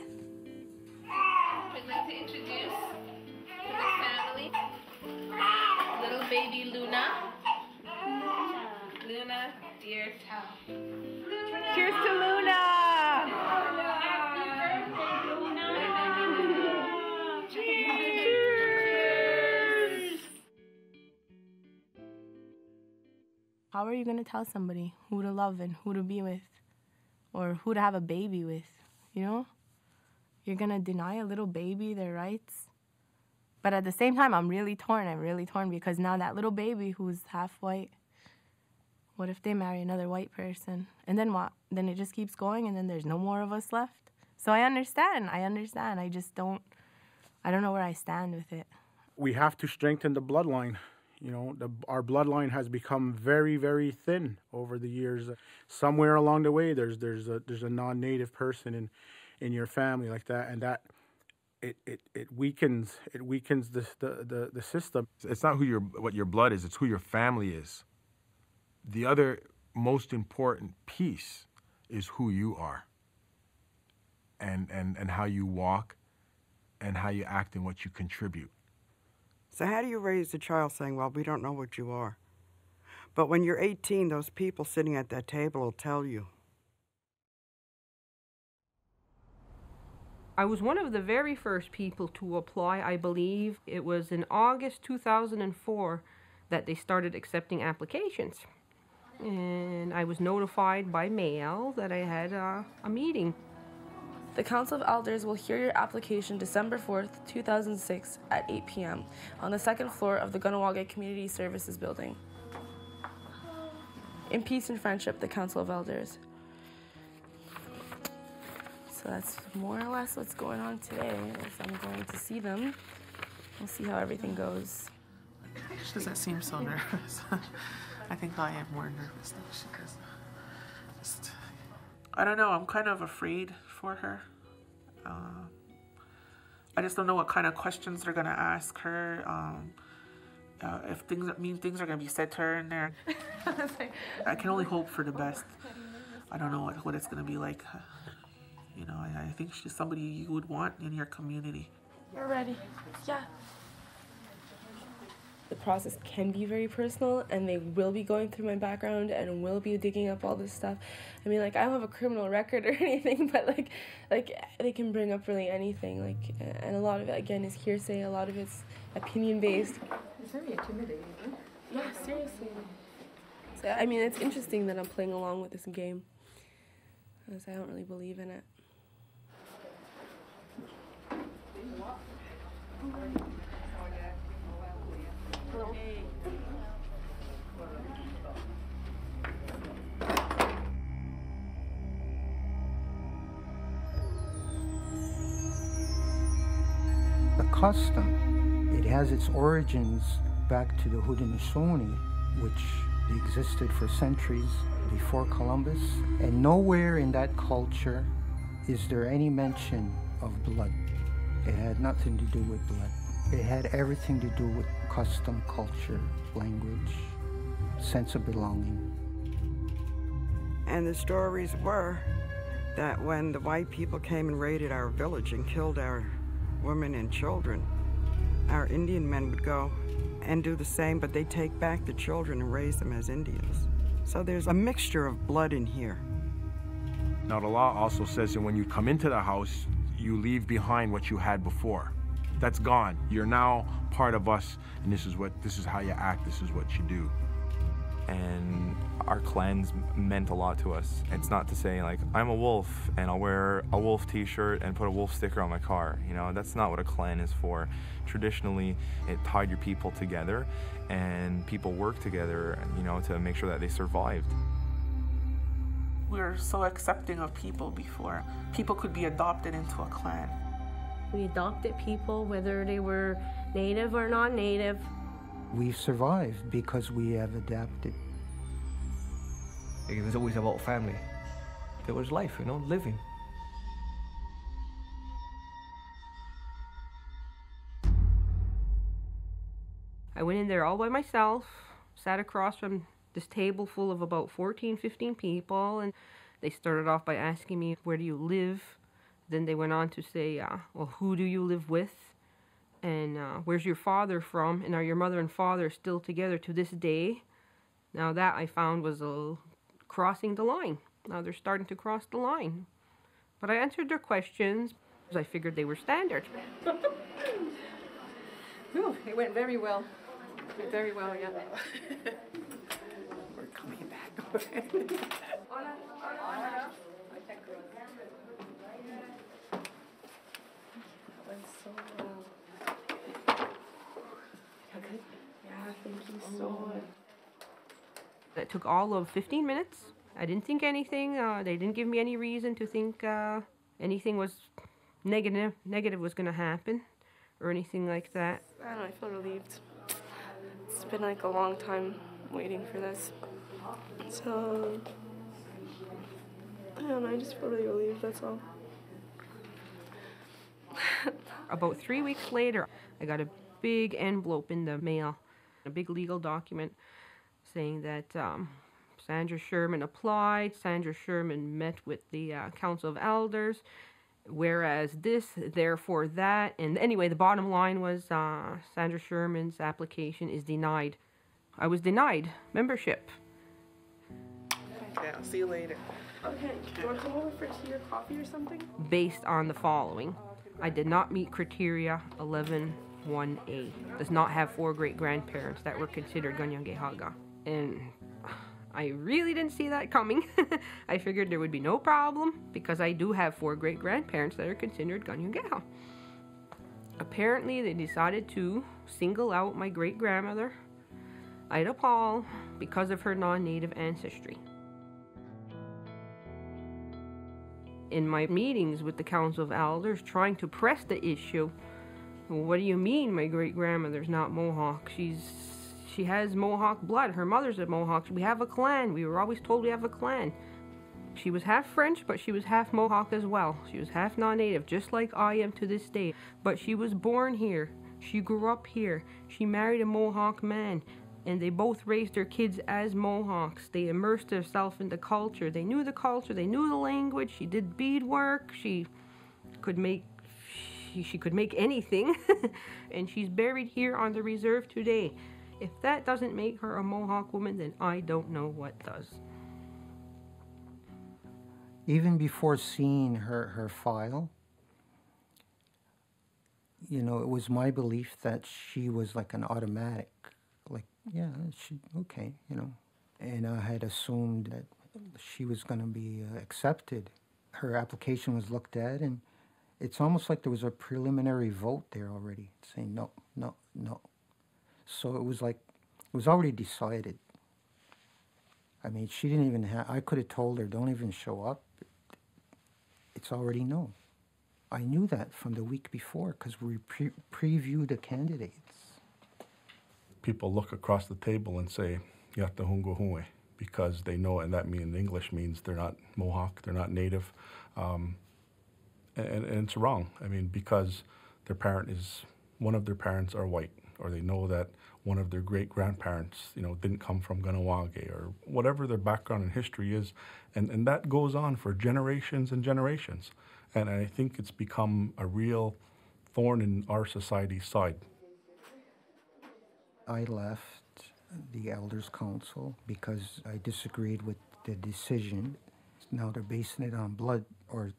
I'd like to introduce to the family little baby Luna. Luna, dear Tao. Cheers to Luna! Happy birthday, Luna! Cheers! How are you going to tell somebody who to love and who to be with or who to have a baby with, you know? You're going to deny a little baby their rights? But at the same time, I'm really torn because now that little baby who's half white, what if they marry another white person? And then what? Then it just keeps going and then there's no more of us left? So I understand. I just don't know where I stand with it. We have to strengthen the bloodline. You know, our bloodline has become very, very thin over the years. Somewhere along the way, there's a non-native person in your family like that, and that it weakens the system. It's not what your blood is; it's who your family is. The other most important piece is who you are, and how you walk, and how you act, and what you contribute. So how do you raise a child saying, well, we don't know what you are? But when you're 18, those people sitting at that table will tell you. I was one of the very first people to apply, I believe. It was in August 2004 that they started accepting applications. And I was notified by mail that I had a meeting. The Council of Elders will hear your application December 4th, 2006 at 8 p.m. on the second floor of the Kahnawake Community Services Building. In peace and friendship, the Council of Elders. So that's more or less what's going on today. I'm going to see them. We'll see how everything goes. She doesn't seem so nervous. I think I am more nervous than she does. I don't know. I'm kind of afraid for her. I just don't know what kind of questions they're gonna ask her. If things are gonna be said to her in there. I can only hope for the best. I don't know what it's gonna be like. You know, I think she's somebody you would want in your community. We're ready. Yeah. The process can be very personal, and they will be going through my background and will be digging up all this stuff. I mean, like, I don't have a criminal record or anything, but like they can bring up really anything. Like, and a lot of it again is hearsay. A lot of it's opinion based. It's very intimidating. Yeah, seriously. So I mean, it's interesting that I'm playing along with this game, because I don't really believe in it. The custom, it has its origins back to the Haudenosaunee, which existed for centuries before Columbus, and nowhere in that culture is there any mention of blood. It had nothing to do with blood. It had everything to do with custom, culture, language, sense of belonging. And the stories were that when the white people came and raided our village and killed our women and children, our Indian men would go and do the same, but they take back the children and raise them as Indians. So there's a mixture of blood in here. Now the law also says that when you come into the house, you leave behind what you had before. That's gone. You're now part of us, and this is how you act, this is what you do. And our clans meant a lot to us. It's not to say, like, I'm a wolf and I'll wear a wolf t-shirt and put a wolf sticker on my car. You know, that's not what a clan is for. Traditionally, it tied your people together, and people worked together, you know, to make sure that they survived. We were so accepting of people before. People could be adopted into a clan. We adopted people, whether they were native or non-native. We've survived because we have adapted. It was always about family. There was life, you know, living. I went in there all by myself, sat across from this table full of about 14, 15 people, and they started off by asking me, where do you live? Then they went on to say, well, who do you live with? And where's your father from? And are your mother and father still together to this day? Now that I found was crossing the line. Now they're starting to cross the line. But I answered their questions because I figured they were standard. Whew, it went very well. Very well, yeah. We're coming back. Yeah, thank you so much. It took all of 15 minutes. I didn't think anything. They didn't give me any reason to think anything was negative was going to happen or anything like that. I don't know, I feel relieved. It's been like a long time waiting for this. So, I don't know, I just feel really relieved, that's all. About 3 weeks later, I got a big envelope in the mail, a big legal document saying that Sandra Sherman applied, Sandra Sherman met with the Council of Elders, whereas this, therefore that, and anyway, the bottom line was Sandra Sherman's application is denied. I was denied membership. Okay, I'll see you later. Okay, do you want to come over for tea or coffee or something? Based on the following. I did not meet criteria 11-1A. Does not have 4 great-grandparents that were considered Ganyangehaga. And I really didn't see that coming. I figured there would be no problem because I do have 4 great-grandparents that are considered Ganyangeha. Apparently, they decided to single out my great-grandmother, Ida Paul, because of her non-native ancestry. In my meetings with the Council of Elders, trying to press the issue, what do you mean my great-grandmother's not Mohawk? She has Mohawk blood. Her mother's a Mohawk. We have a clan. We were always told we have a clan. She was half French, but she was half Mohawk as well. She was half non-native, just like I am to this day. But she was born here. She grew up here. She married a Mohawk man, and they both raised their kids as Mohawks. They immersed themselves in the culture. They knew the culture. They knew the language. She did beadwork. She could make anything. And she's buried here on the reserve today. If that doesn't make her a Mohawk woman, then I don't know what does. Even before seeing her file, you know, it was my belief that she was like an automatic, like, yeah, okay, you know. And I had assumed that she was going to be accepted. Her application was looked at, and it's almost like there was a preliminary vote there already, saying no, no, no. So it was like, it was already decided. I mean, she didn't even have, I could have told her, don't even show up. It's already no. I knew that from the week before because we previewed the candidates. People look across the table and say, Yatahunguhue, because they know, and that in English means they're not Mohawk, they're not Native. And it's wrong. I mean, because one of their parents are white, or they know that one of their great-grandparents, you know, didn't come from Ganawage, or whatever their background and history is. And that goes on for generations and generations. And I think it's become a real thorn in our society's side. I left the Elders Council because I disagreed with the decision. Now they're basing it on blood, or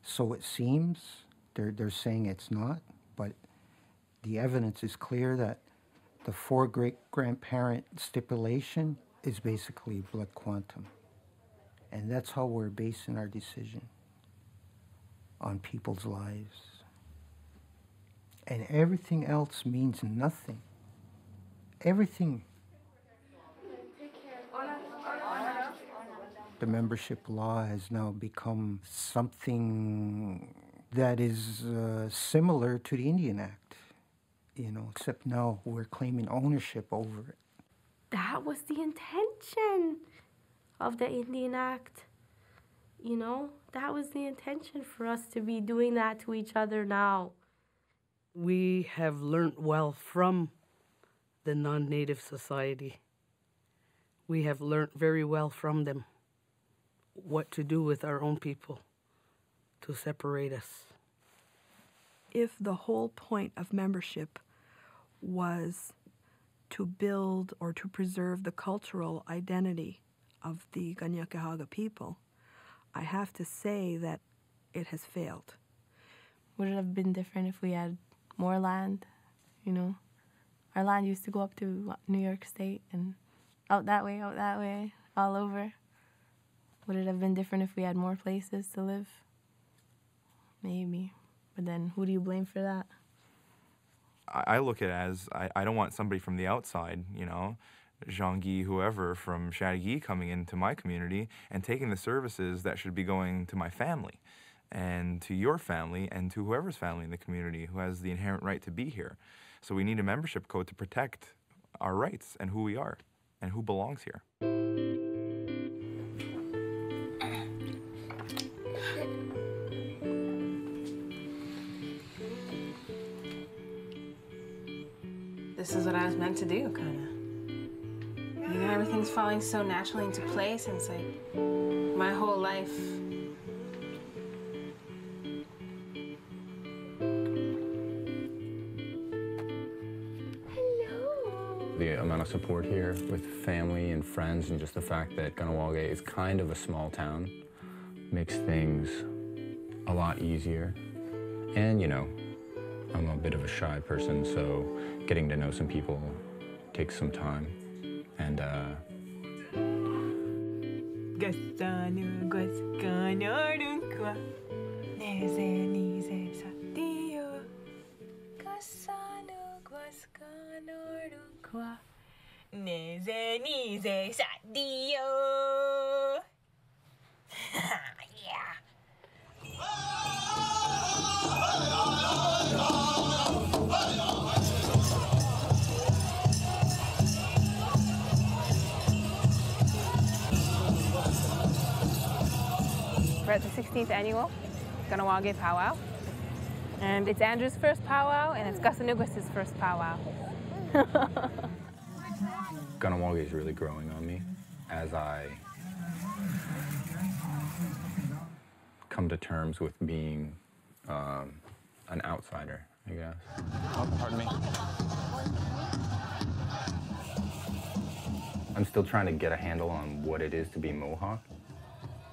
so it seems. They're saying it's not, but the evidence is clear that the 4 great-grandparent stipulation is basically blood quantum. And that's how we're basing our decision, on people's lives. And everything else means nothing. Everything. The membership law has now become something that is similar to the Indian Act, you know, except now we're claiming ownership over it. That was the intention of the Indian Act. You know, that was the intention for us to be doing that to each other now. We have learned well from the non-Native society. We have learned very well from them what to do with our own people to separate us. If the whole point of membership was to build or to preserve the cultural identity of the Kanien'kehá:ka people, I have to say that it has failed. Would it have been different if we had more land? You know, our land used to go up to New York State and out that way, all over. Would it have been different if we had more places to live? Maybe. But then who do you blame for that? I look at it as, I don't want somebody from the outside, you know, Zhangyi, whoever from Chattagee coming into my community and taking the services that should be going to my family and to your family and to whoever's family in the community who has the inherent right to be here. So we need a membership code to protect our rights and who we are and who belongs here. This is what I was meant to do, kind of. You know, everything's falling so naturally into place, and it's like my whole life. The amount of support here with family and friends, and just the fact that Ganawage is kind of a small town makes things a lot easier. And, you know, I'm a bit of a shy person, so getting to know some people takes some time. And, at the 16th annual Ganawage powwow. And it's Andrew's first powwow, and it's Gasanugwas' first powwow. Ganawage is really growing on me as I come to terms with being an outsider, I guess. Oh, pardon me. I'm still trying to get a handle on what it is to be Mohawk,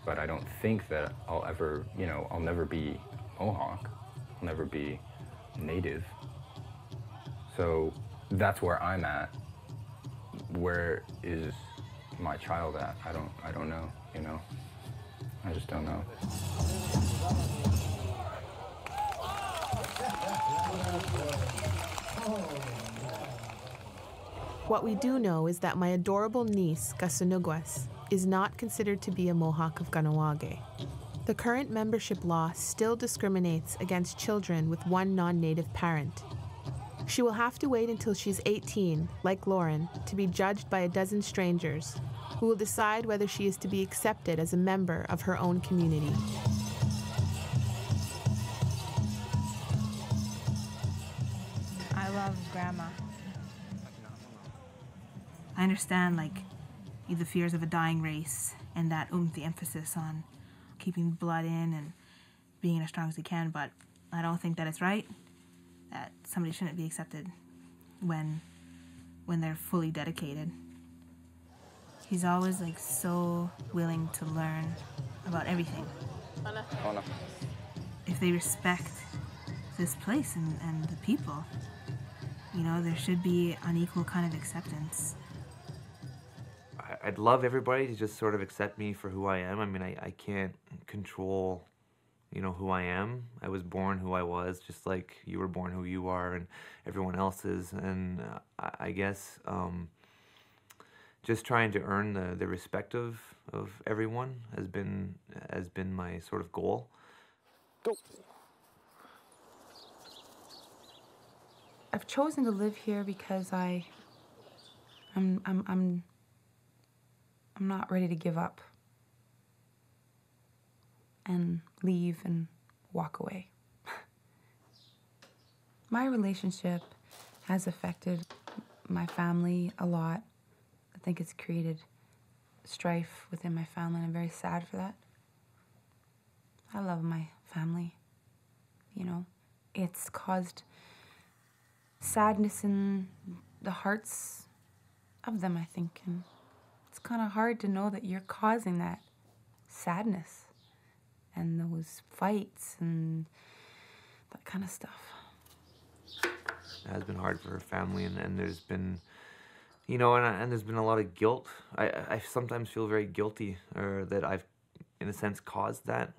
but I don't think that I'll ever, I'll never be Mohawk. I'll never be Native. So that's where I'm at. Where is my child at? I don't know, I just don't know. What we do know is that my adorable niece, Gasanugwas, is not considered to be a Mohawk of Ganawage. The current membership law still discriminates against children with one non-native parent. She will have to wait until she's 18, like Lauren, to be judged by a dozen strangers who will decide whether she is to be accepted as a member of her own community. I love Grandma. I understand, the fears of a dying race and that the emphasis on keeping blood in and being as strong as you can, but I don't think that it's right that somebody shouldn't be accepted when they're fully dedicated. He's always so willing to learn about everything. If they respect this place and the people, there should be an equal kind of acceptance. I'd love everybody to just sort of accept me for who I am. I mean, I can't control, who I am. I was born who I was, just like you were born who you are and everyone else is. And I guess just trying to earn the respect of everyone has been my sort of goal. Go. I've chosen to live here because I'm not ready to give up and leave and walk away. My relationship has affected my family a lot. I think it's created strife within my family, and I'm very sad for that. I love my family, It's caused sadness in the hearts of them, I think, and it's kind of hard to know that you're causing that sadness and those fights and that kind of stuff. It has been hard for her family, and there's been, and there's been a lot of guilt. I sometimes feel very guilty, or that I've, in a sense, caused that.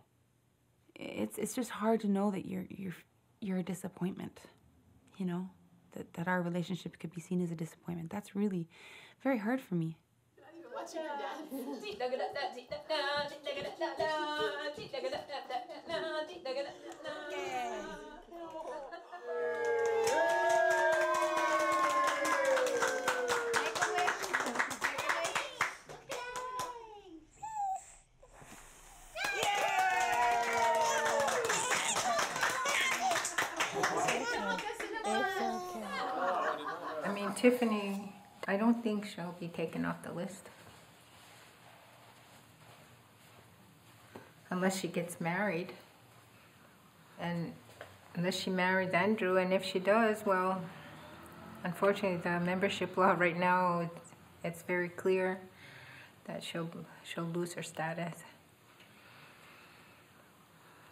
It's just hard to know that you're a disappointment, that our relationship could be seen as a disappointment. That's really very hard for me. Watching her dance. I mean, Tiffany, I don't think she'll be taken off the list. Unless she gets married. And unless she marries Andrew, and if she does, well, unfortunately the membership law right now, it's very clear that she'll lose her status.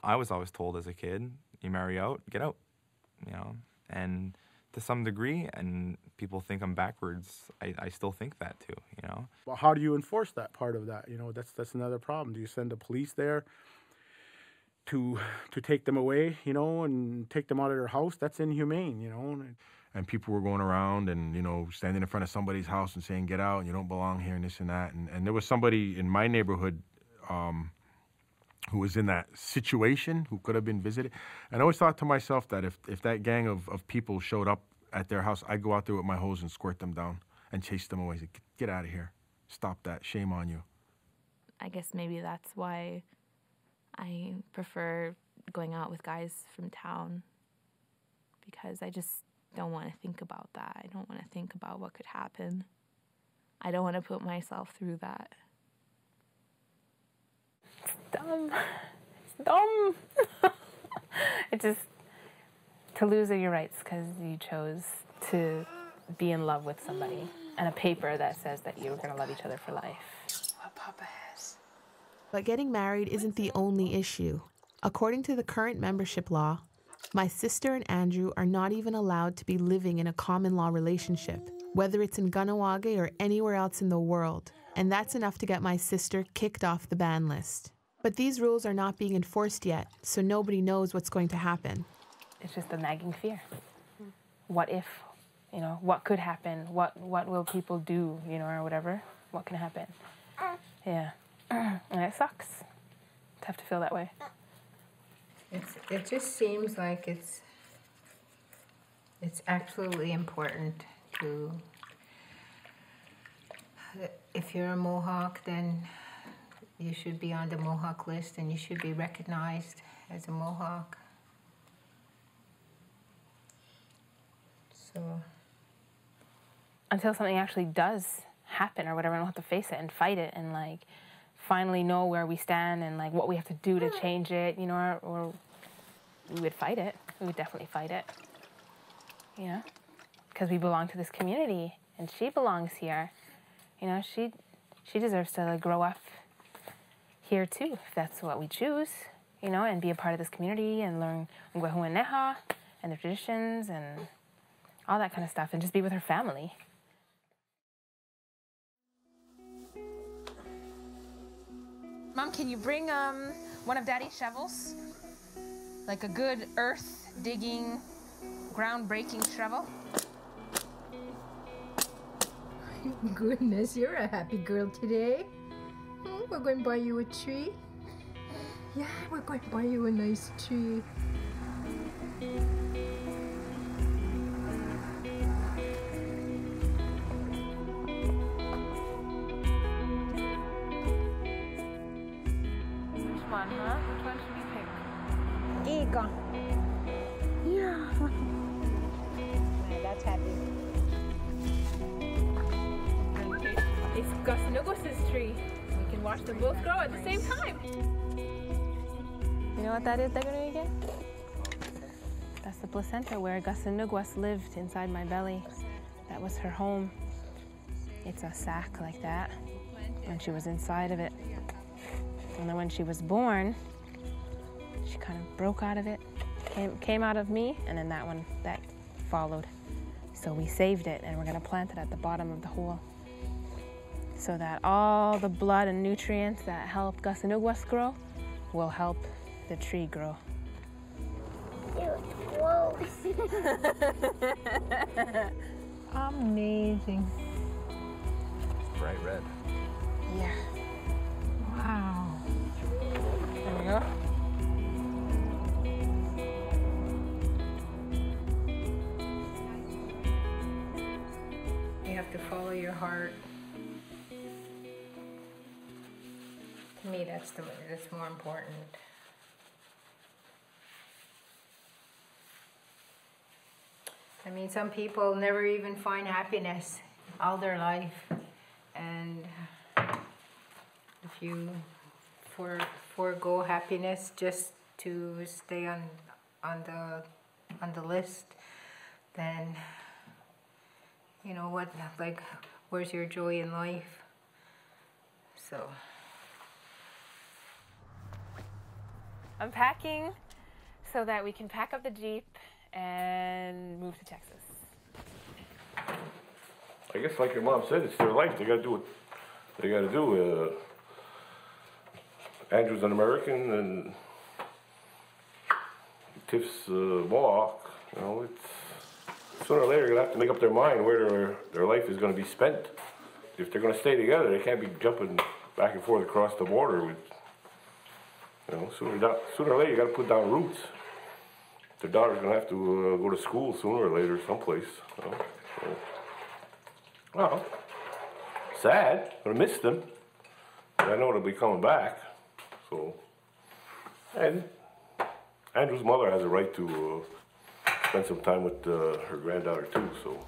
I was always told as a kid, you marry out, get out, and to some degree, and people think I'm backwards, I still think that too, Well, how do you enforce that part of that? That's another problem. Do you send the police there to take them away, and take them out of their house? That's inhumane, And people were going around and, standing in front of somebody's house and saying, get out, and you don't belong here, and this and that. And there was somebody in my neighborhood who was in that situation, who could have been visited. And I always thought to myself that if that gang of people showed up at their house, I'd go out there with my hose and squirt them down and chase them away. Say, get out of here. Stop that. Shame on you. I guess maybe that's why I prefer going out with guys from town because I just don't want to think about that. I don't want to think about what could happen. I don't want to put myself through that. It's dumb. It's dumb. It's just to lose your rights because you chose to be in love with somebody and a paper that says that you're going to love each other for life. What Papa has. But getting married isn't the only issue. According to the current membership law, my sister and Andrew are not even allowed to be living in a common law relationship, whether it's in Kahnawake or anywhere else in the world. And that's enough to get my sister kicked off the ban list. But these rules are not being enforced yet, so nobody knows what's going to happen. It's just a nagging fear. What if, you know, what could happen? What will people do, you know, or whatever? What can happen? Yeah. And it sucks to have to feel that way. It just seems like it's absolutely important to, if you're a Mohawk, then you should be on the Mohawk list and you should be recognized as a Mohawk. So until something actually does happen or whatever, I don't have to face it and fight it and like finally know where we stand and like what we have to do to change it, you know, or we would fight it. We would definitely fight it, you know, because we belong to this community and she belongs here. You know, she deserves to like grow up here too, if that's what we choose, you know, and be a part of this community and learn Ngwehuaneha and their traditions and all that kind of stuff and just be with her family. Mom, can you bring one of Daddy's shovels? Like a good earth-digging, ground-breaking shovel? goodness, you're a happy girl today. We're going to buy you a tree. Yeah, we're going to buy you a nice tree. Which one, huh? Which one should we pick? Giga. Yeah. That's happy. It's Gasanugos' tree. We can watch them both grow at the same time. You know what that is, Daganui, again? That's the placenta where Gasanugos lived inside my belly. That was her home. It's a sack like that when she was inside of it. And then when she was born, she kind of broke out of it, came out of me, and then that one, that followed. So we saved it, and we're gonna plant it at the bottom of the hole so that all the blood and nutrients that help Gasanugos grow will help the tree grow. Whoa. Amazing. Bright red. Yeah. Wow. There we go. You have to follow your heart. To me, that's more important. I mean, some people never even find happiness all their life, and if you forego happiness just to stay on the list, then you know what? Like, where's your joy in life? So. I'm packing so that we can pack up the Jeep and move to Texas. I guess like your mom said, it's their life. They gotta do what they gotta do. Andrew's an American and Tiff's Mohawk. You know, it's sooner or later they're gonna have to make up their mind where their life is gonna be spent. If they're gonna stay together, they can't be jumping back and forth across the border with. You know, sooner or later, you got to put down roots. Their daughter's going to have to go to school sooner or later someplace. You know? So, well, sad. I'm going to miss them. But I know they'll be coming back. So, And Andrew's mother has a right to spend some time with her granddaughter too, so.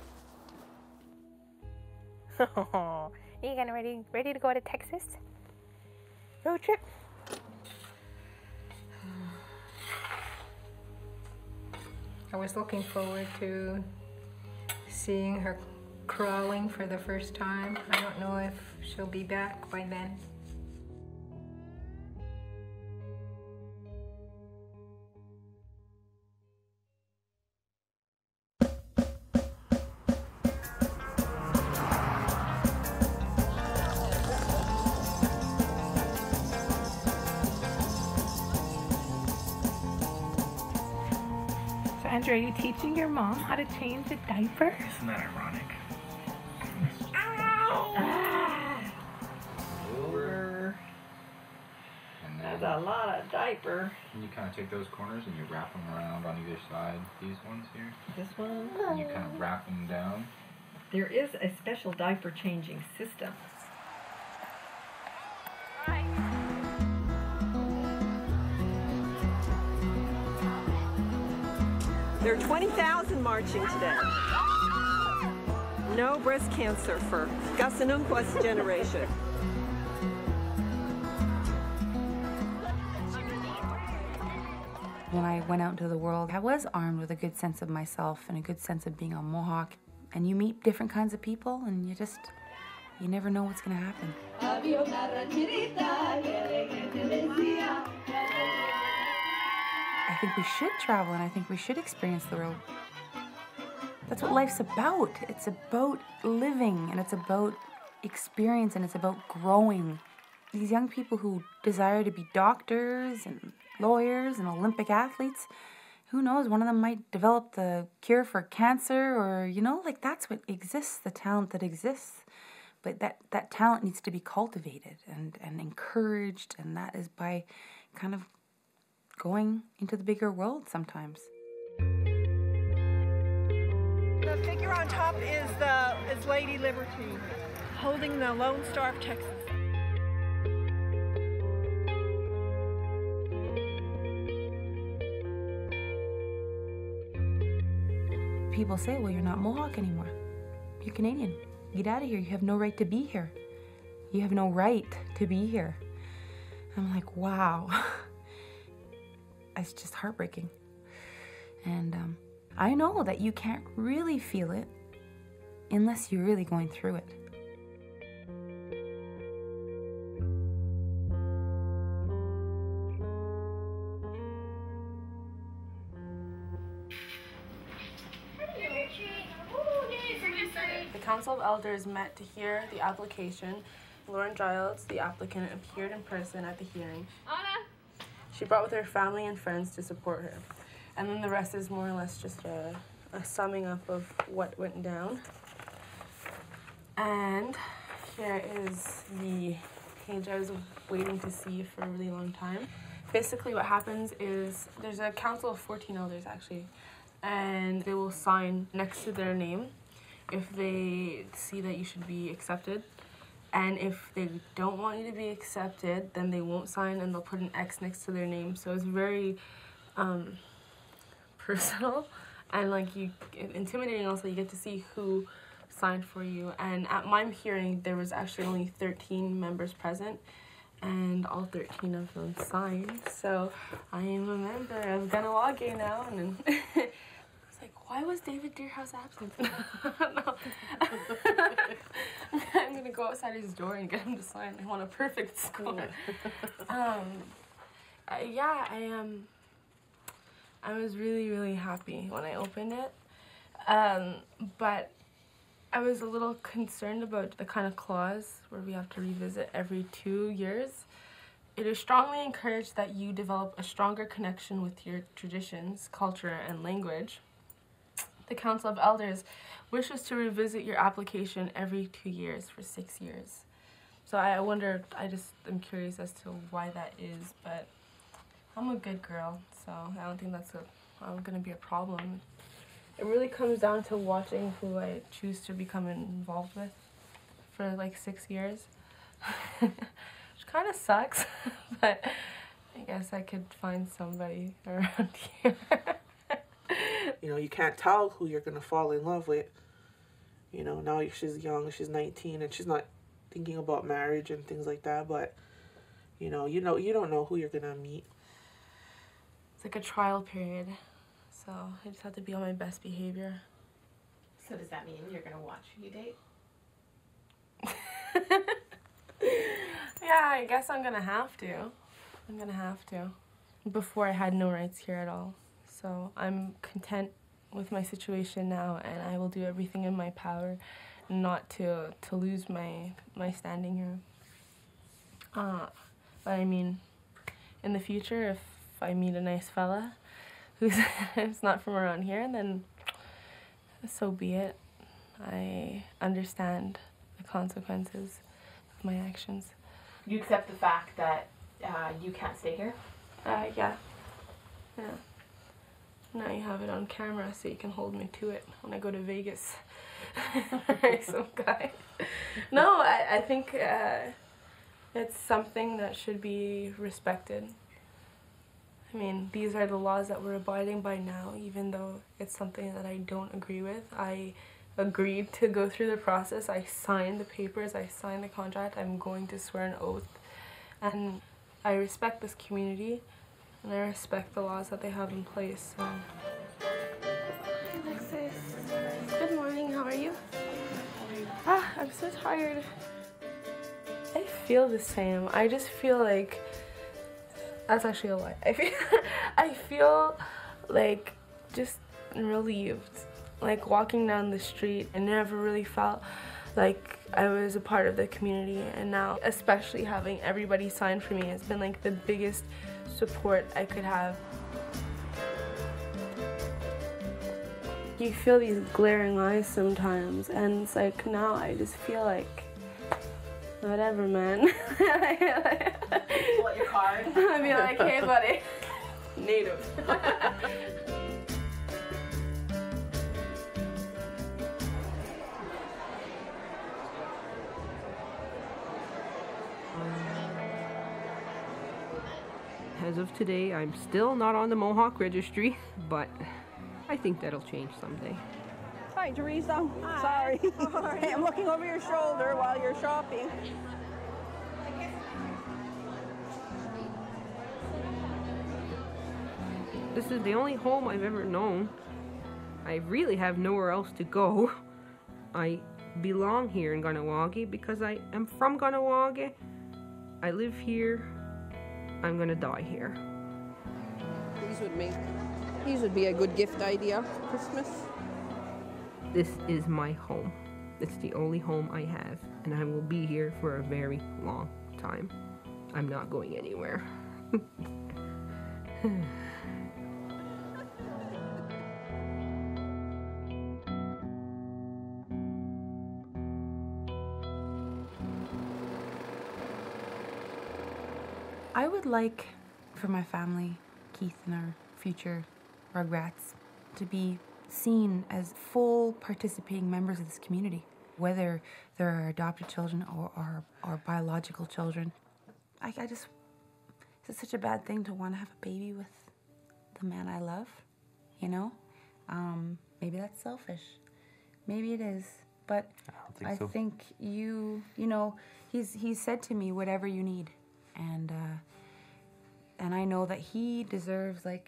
Are you gonna ready to go to Texas? Road trip? I was looking forward to seeing her crawling for the first time. I don't know if she'll be back by then. Andrew, are you teaching your mom how to change a diaper? Isn't that ironic? Over. And then That's a lot of diaper. you kind of take those corners and you wrap them around on either side. These ones here. This one? And you kind of wrap them down. There is a special diaper changing system. There are 20,000 marching today. No breast cancer for Gasanunqua's generation. When I went out into the world, I was armed with a good sense of myself and a good sense of being a Mohawk. And you meet different kinds of people, and you never know what's going to happen. I think we should travel, and I think we should experience the world. That's what life's about. It's about living, and it's about experience, and it's about growing. These young people who desire to be doctors and lawyers and Olympic athletes, who knows, one of them might develop the cure for cancer, or, that's what exists, the talent that exists. But that talent needs to be cultivated and encouraged, and that is by kind of going into the bigger world sometimes. The figure on top is Lady Liberty, holding the Lone Star of Texas. People say, well, you're not Mohawk anymore. You're Canadian. Get out of here. You have no right to be here. You have no right to be here. I'm like, wow. It's just heartbreaking. And I know that you can't really feel it unless you're really going through it. The Council of Elders met to hear the application. Lauren Giles, the applicant, appeared in person at the hearing. She brought with her family and friends to support her. And then the rest is more or less just a summing up of what went down. And here is the page I was waiting to see for a really long time. Basically what happens is there's a council of 14 elders actually, and they will sign next to their name if they see that you should be accepted. And if they don't want you to be accepted, then they won't sign, and they'll put an X next to their name. So it's very personal and intimidating. Also, you get to see who signed for you. And at my hearing, there was actually only 13 members present, and all 13 of them signed. So I am a member of Ganawage now. And why was David Deerhouse absent? No. I'm gonna go outside his door and get him to sign. I want a perfect score. I was really, really happy when I opened it. But I was a little concerned about the kind of clause where we have to revisit every 2 years. It is strongly encouraged that you develop a stronger connection with your traditions, culture, and language. The Council of Elders wishes to revisit your application every 2 years for 6 years. So I wonder, I'm curious as to why that is, but I'm a good girl, so I don't think that's going to be a problem. It really comes down to watching who I choose to become involved with for 6 years, which kind of sucks, but I guess I could find somebody around here. You know, you can't tell who you're going to fall in love with. You know, now she's young, she's 19, and she's not thinking about marriage and things like that, but, you don't know who you're going to meet. It's like a trial period, so I just have to be on my best behavior. So does that mean you're going to watch who you date? Yeah, I guess I'm going to have to. Before I had no rights here at all. So I'm content with my situation now, and I will do everything in my power not to lose my standing here. But I mean, in the future, if I meet a nice fella who's not from around here, then so be it. I understand the consequences of my actions. You accept the fact that you can't stay here? Yeah. Now you have it on camera so you can hold me to it when I go to Vegas. Some guy. No, I think it's something that should be respected. I mean, these are the laws that we're abiding by now, even though it's something that I don't agree with. I agreed to go through the process. I signed the papers. I signed the contract. I'm going to swear an oath. And I respect this community, and I respect the laws that they have in place. So. Hi, Alexis. Good morning. How are you? I'm so tired. I feel the same. I just feel like that's actually a lie. I feel like just relieved. Like walking down the street, I never really felt like I was a part of the community, and now especially having everybody sign for me has been like the biggest support I could have. You feel these glaring eyes sometimes, and it's like now I just feel like whatever, man. Pull your card. I'd be like, hey buddy, native. As of today, I'm still not on the Mohawk registry, but I think that'll change someday. Hi, Teresa. Hi. Sorry. I'm looking over your shoulder while you're shopping. This is the only home I've ever known. I really have nowhere else to go. I belong here in Kahnawake because I am from Kahnawake. I live here. I'm gonna die here. These would be a good gift idea for Christmas. This is my home. It's the only home I have, and I will be here for a very long time. I'm not going anywhere. I would like for my family, Keith and our future Rugrats, to be seen as full participating members of this community, whether they're our adopted children or our biological children. It's such a bad thing to want to have a baby with the man I love, you know? Maybe that's selfish. Maybe it is. But I think you know, he's said to me, whatever you need. And I know that he deserves to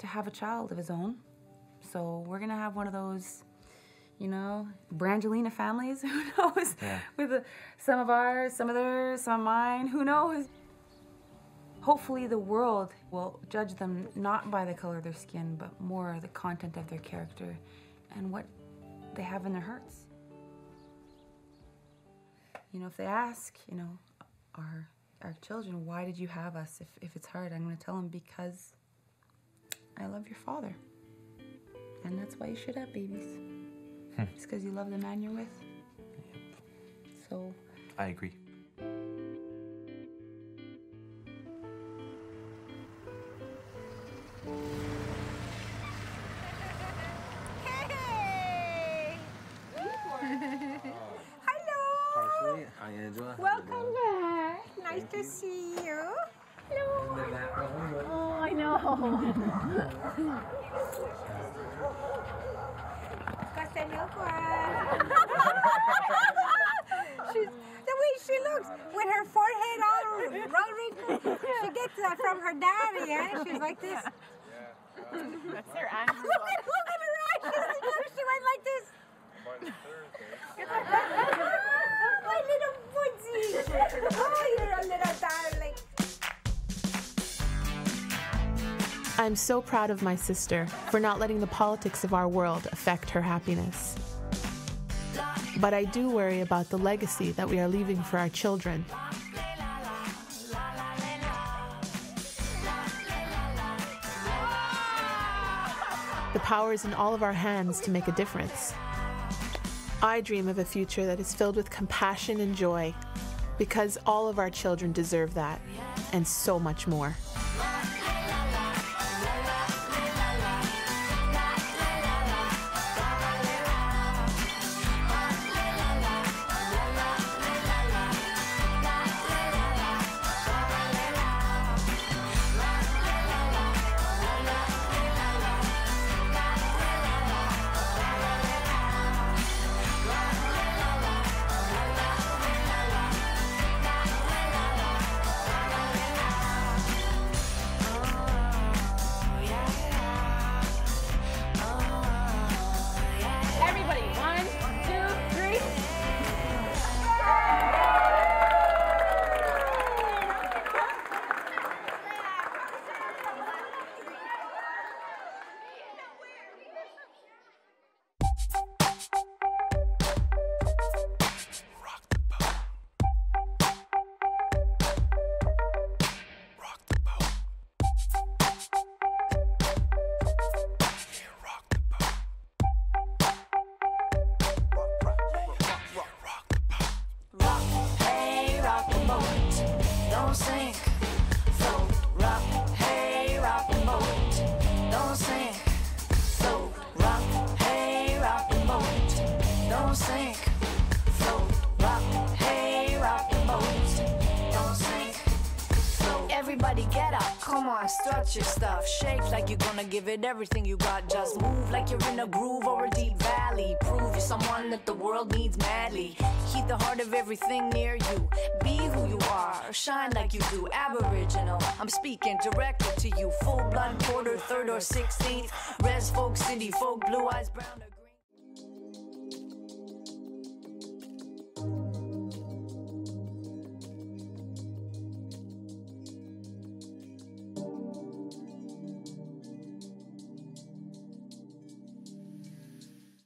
have a child of his own. So we're gonna have one of those, you know, Brangelina families. Who knows? Yeah. With some of ours, some of theirs, some of mine. Who knows? Hopefully the world will judge them not by the color of their skin, but more the content of their character and what they have in their hearts. You know, if they ask, you know, our children, why did you have us? If it's hard, I'm going to tell them because I love your father. And that's why you should have babies. It's because you love the man you're with. So. I agree. Hello. Hi, Angela. Welcome back. Nice to see you. She's, the way she looks, with her forehead all wrinkled, she gets that from her daddy, eh? She's like this. That's her answer. Look at her eyes. She went like this. My little woodsy. Oh, you're a little darling. I'm so proud of my sister for not letting the politics of our world affect her happiness. But I do worry about the legacy that we are leaving for our children. The power is in all of our hands to make a difference. I dream of a future that is filled with compassion and joy, because all of our children deserve that, and so much more. Everybody get up, come on, stretch your stuff. Shake like you're gonna give it everything you got. Just move like you're in a groove or a deep valley. Prove you're someone that the world needs madly. Keep the heart of everything near you. Be who you are, shine like you do. Aboriginal, I'm speaking directly to you. Full blood, quarter, third or 16th. Res folk, city folk, blue eyes, brown.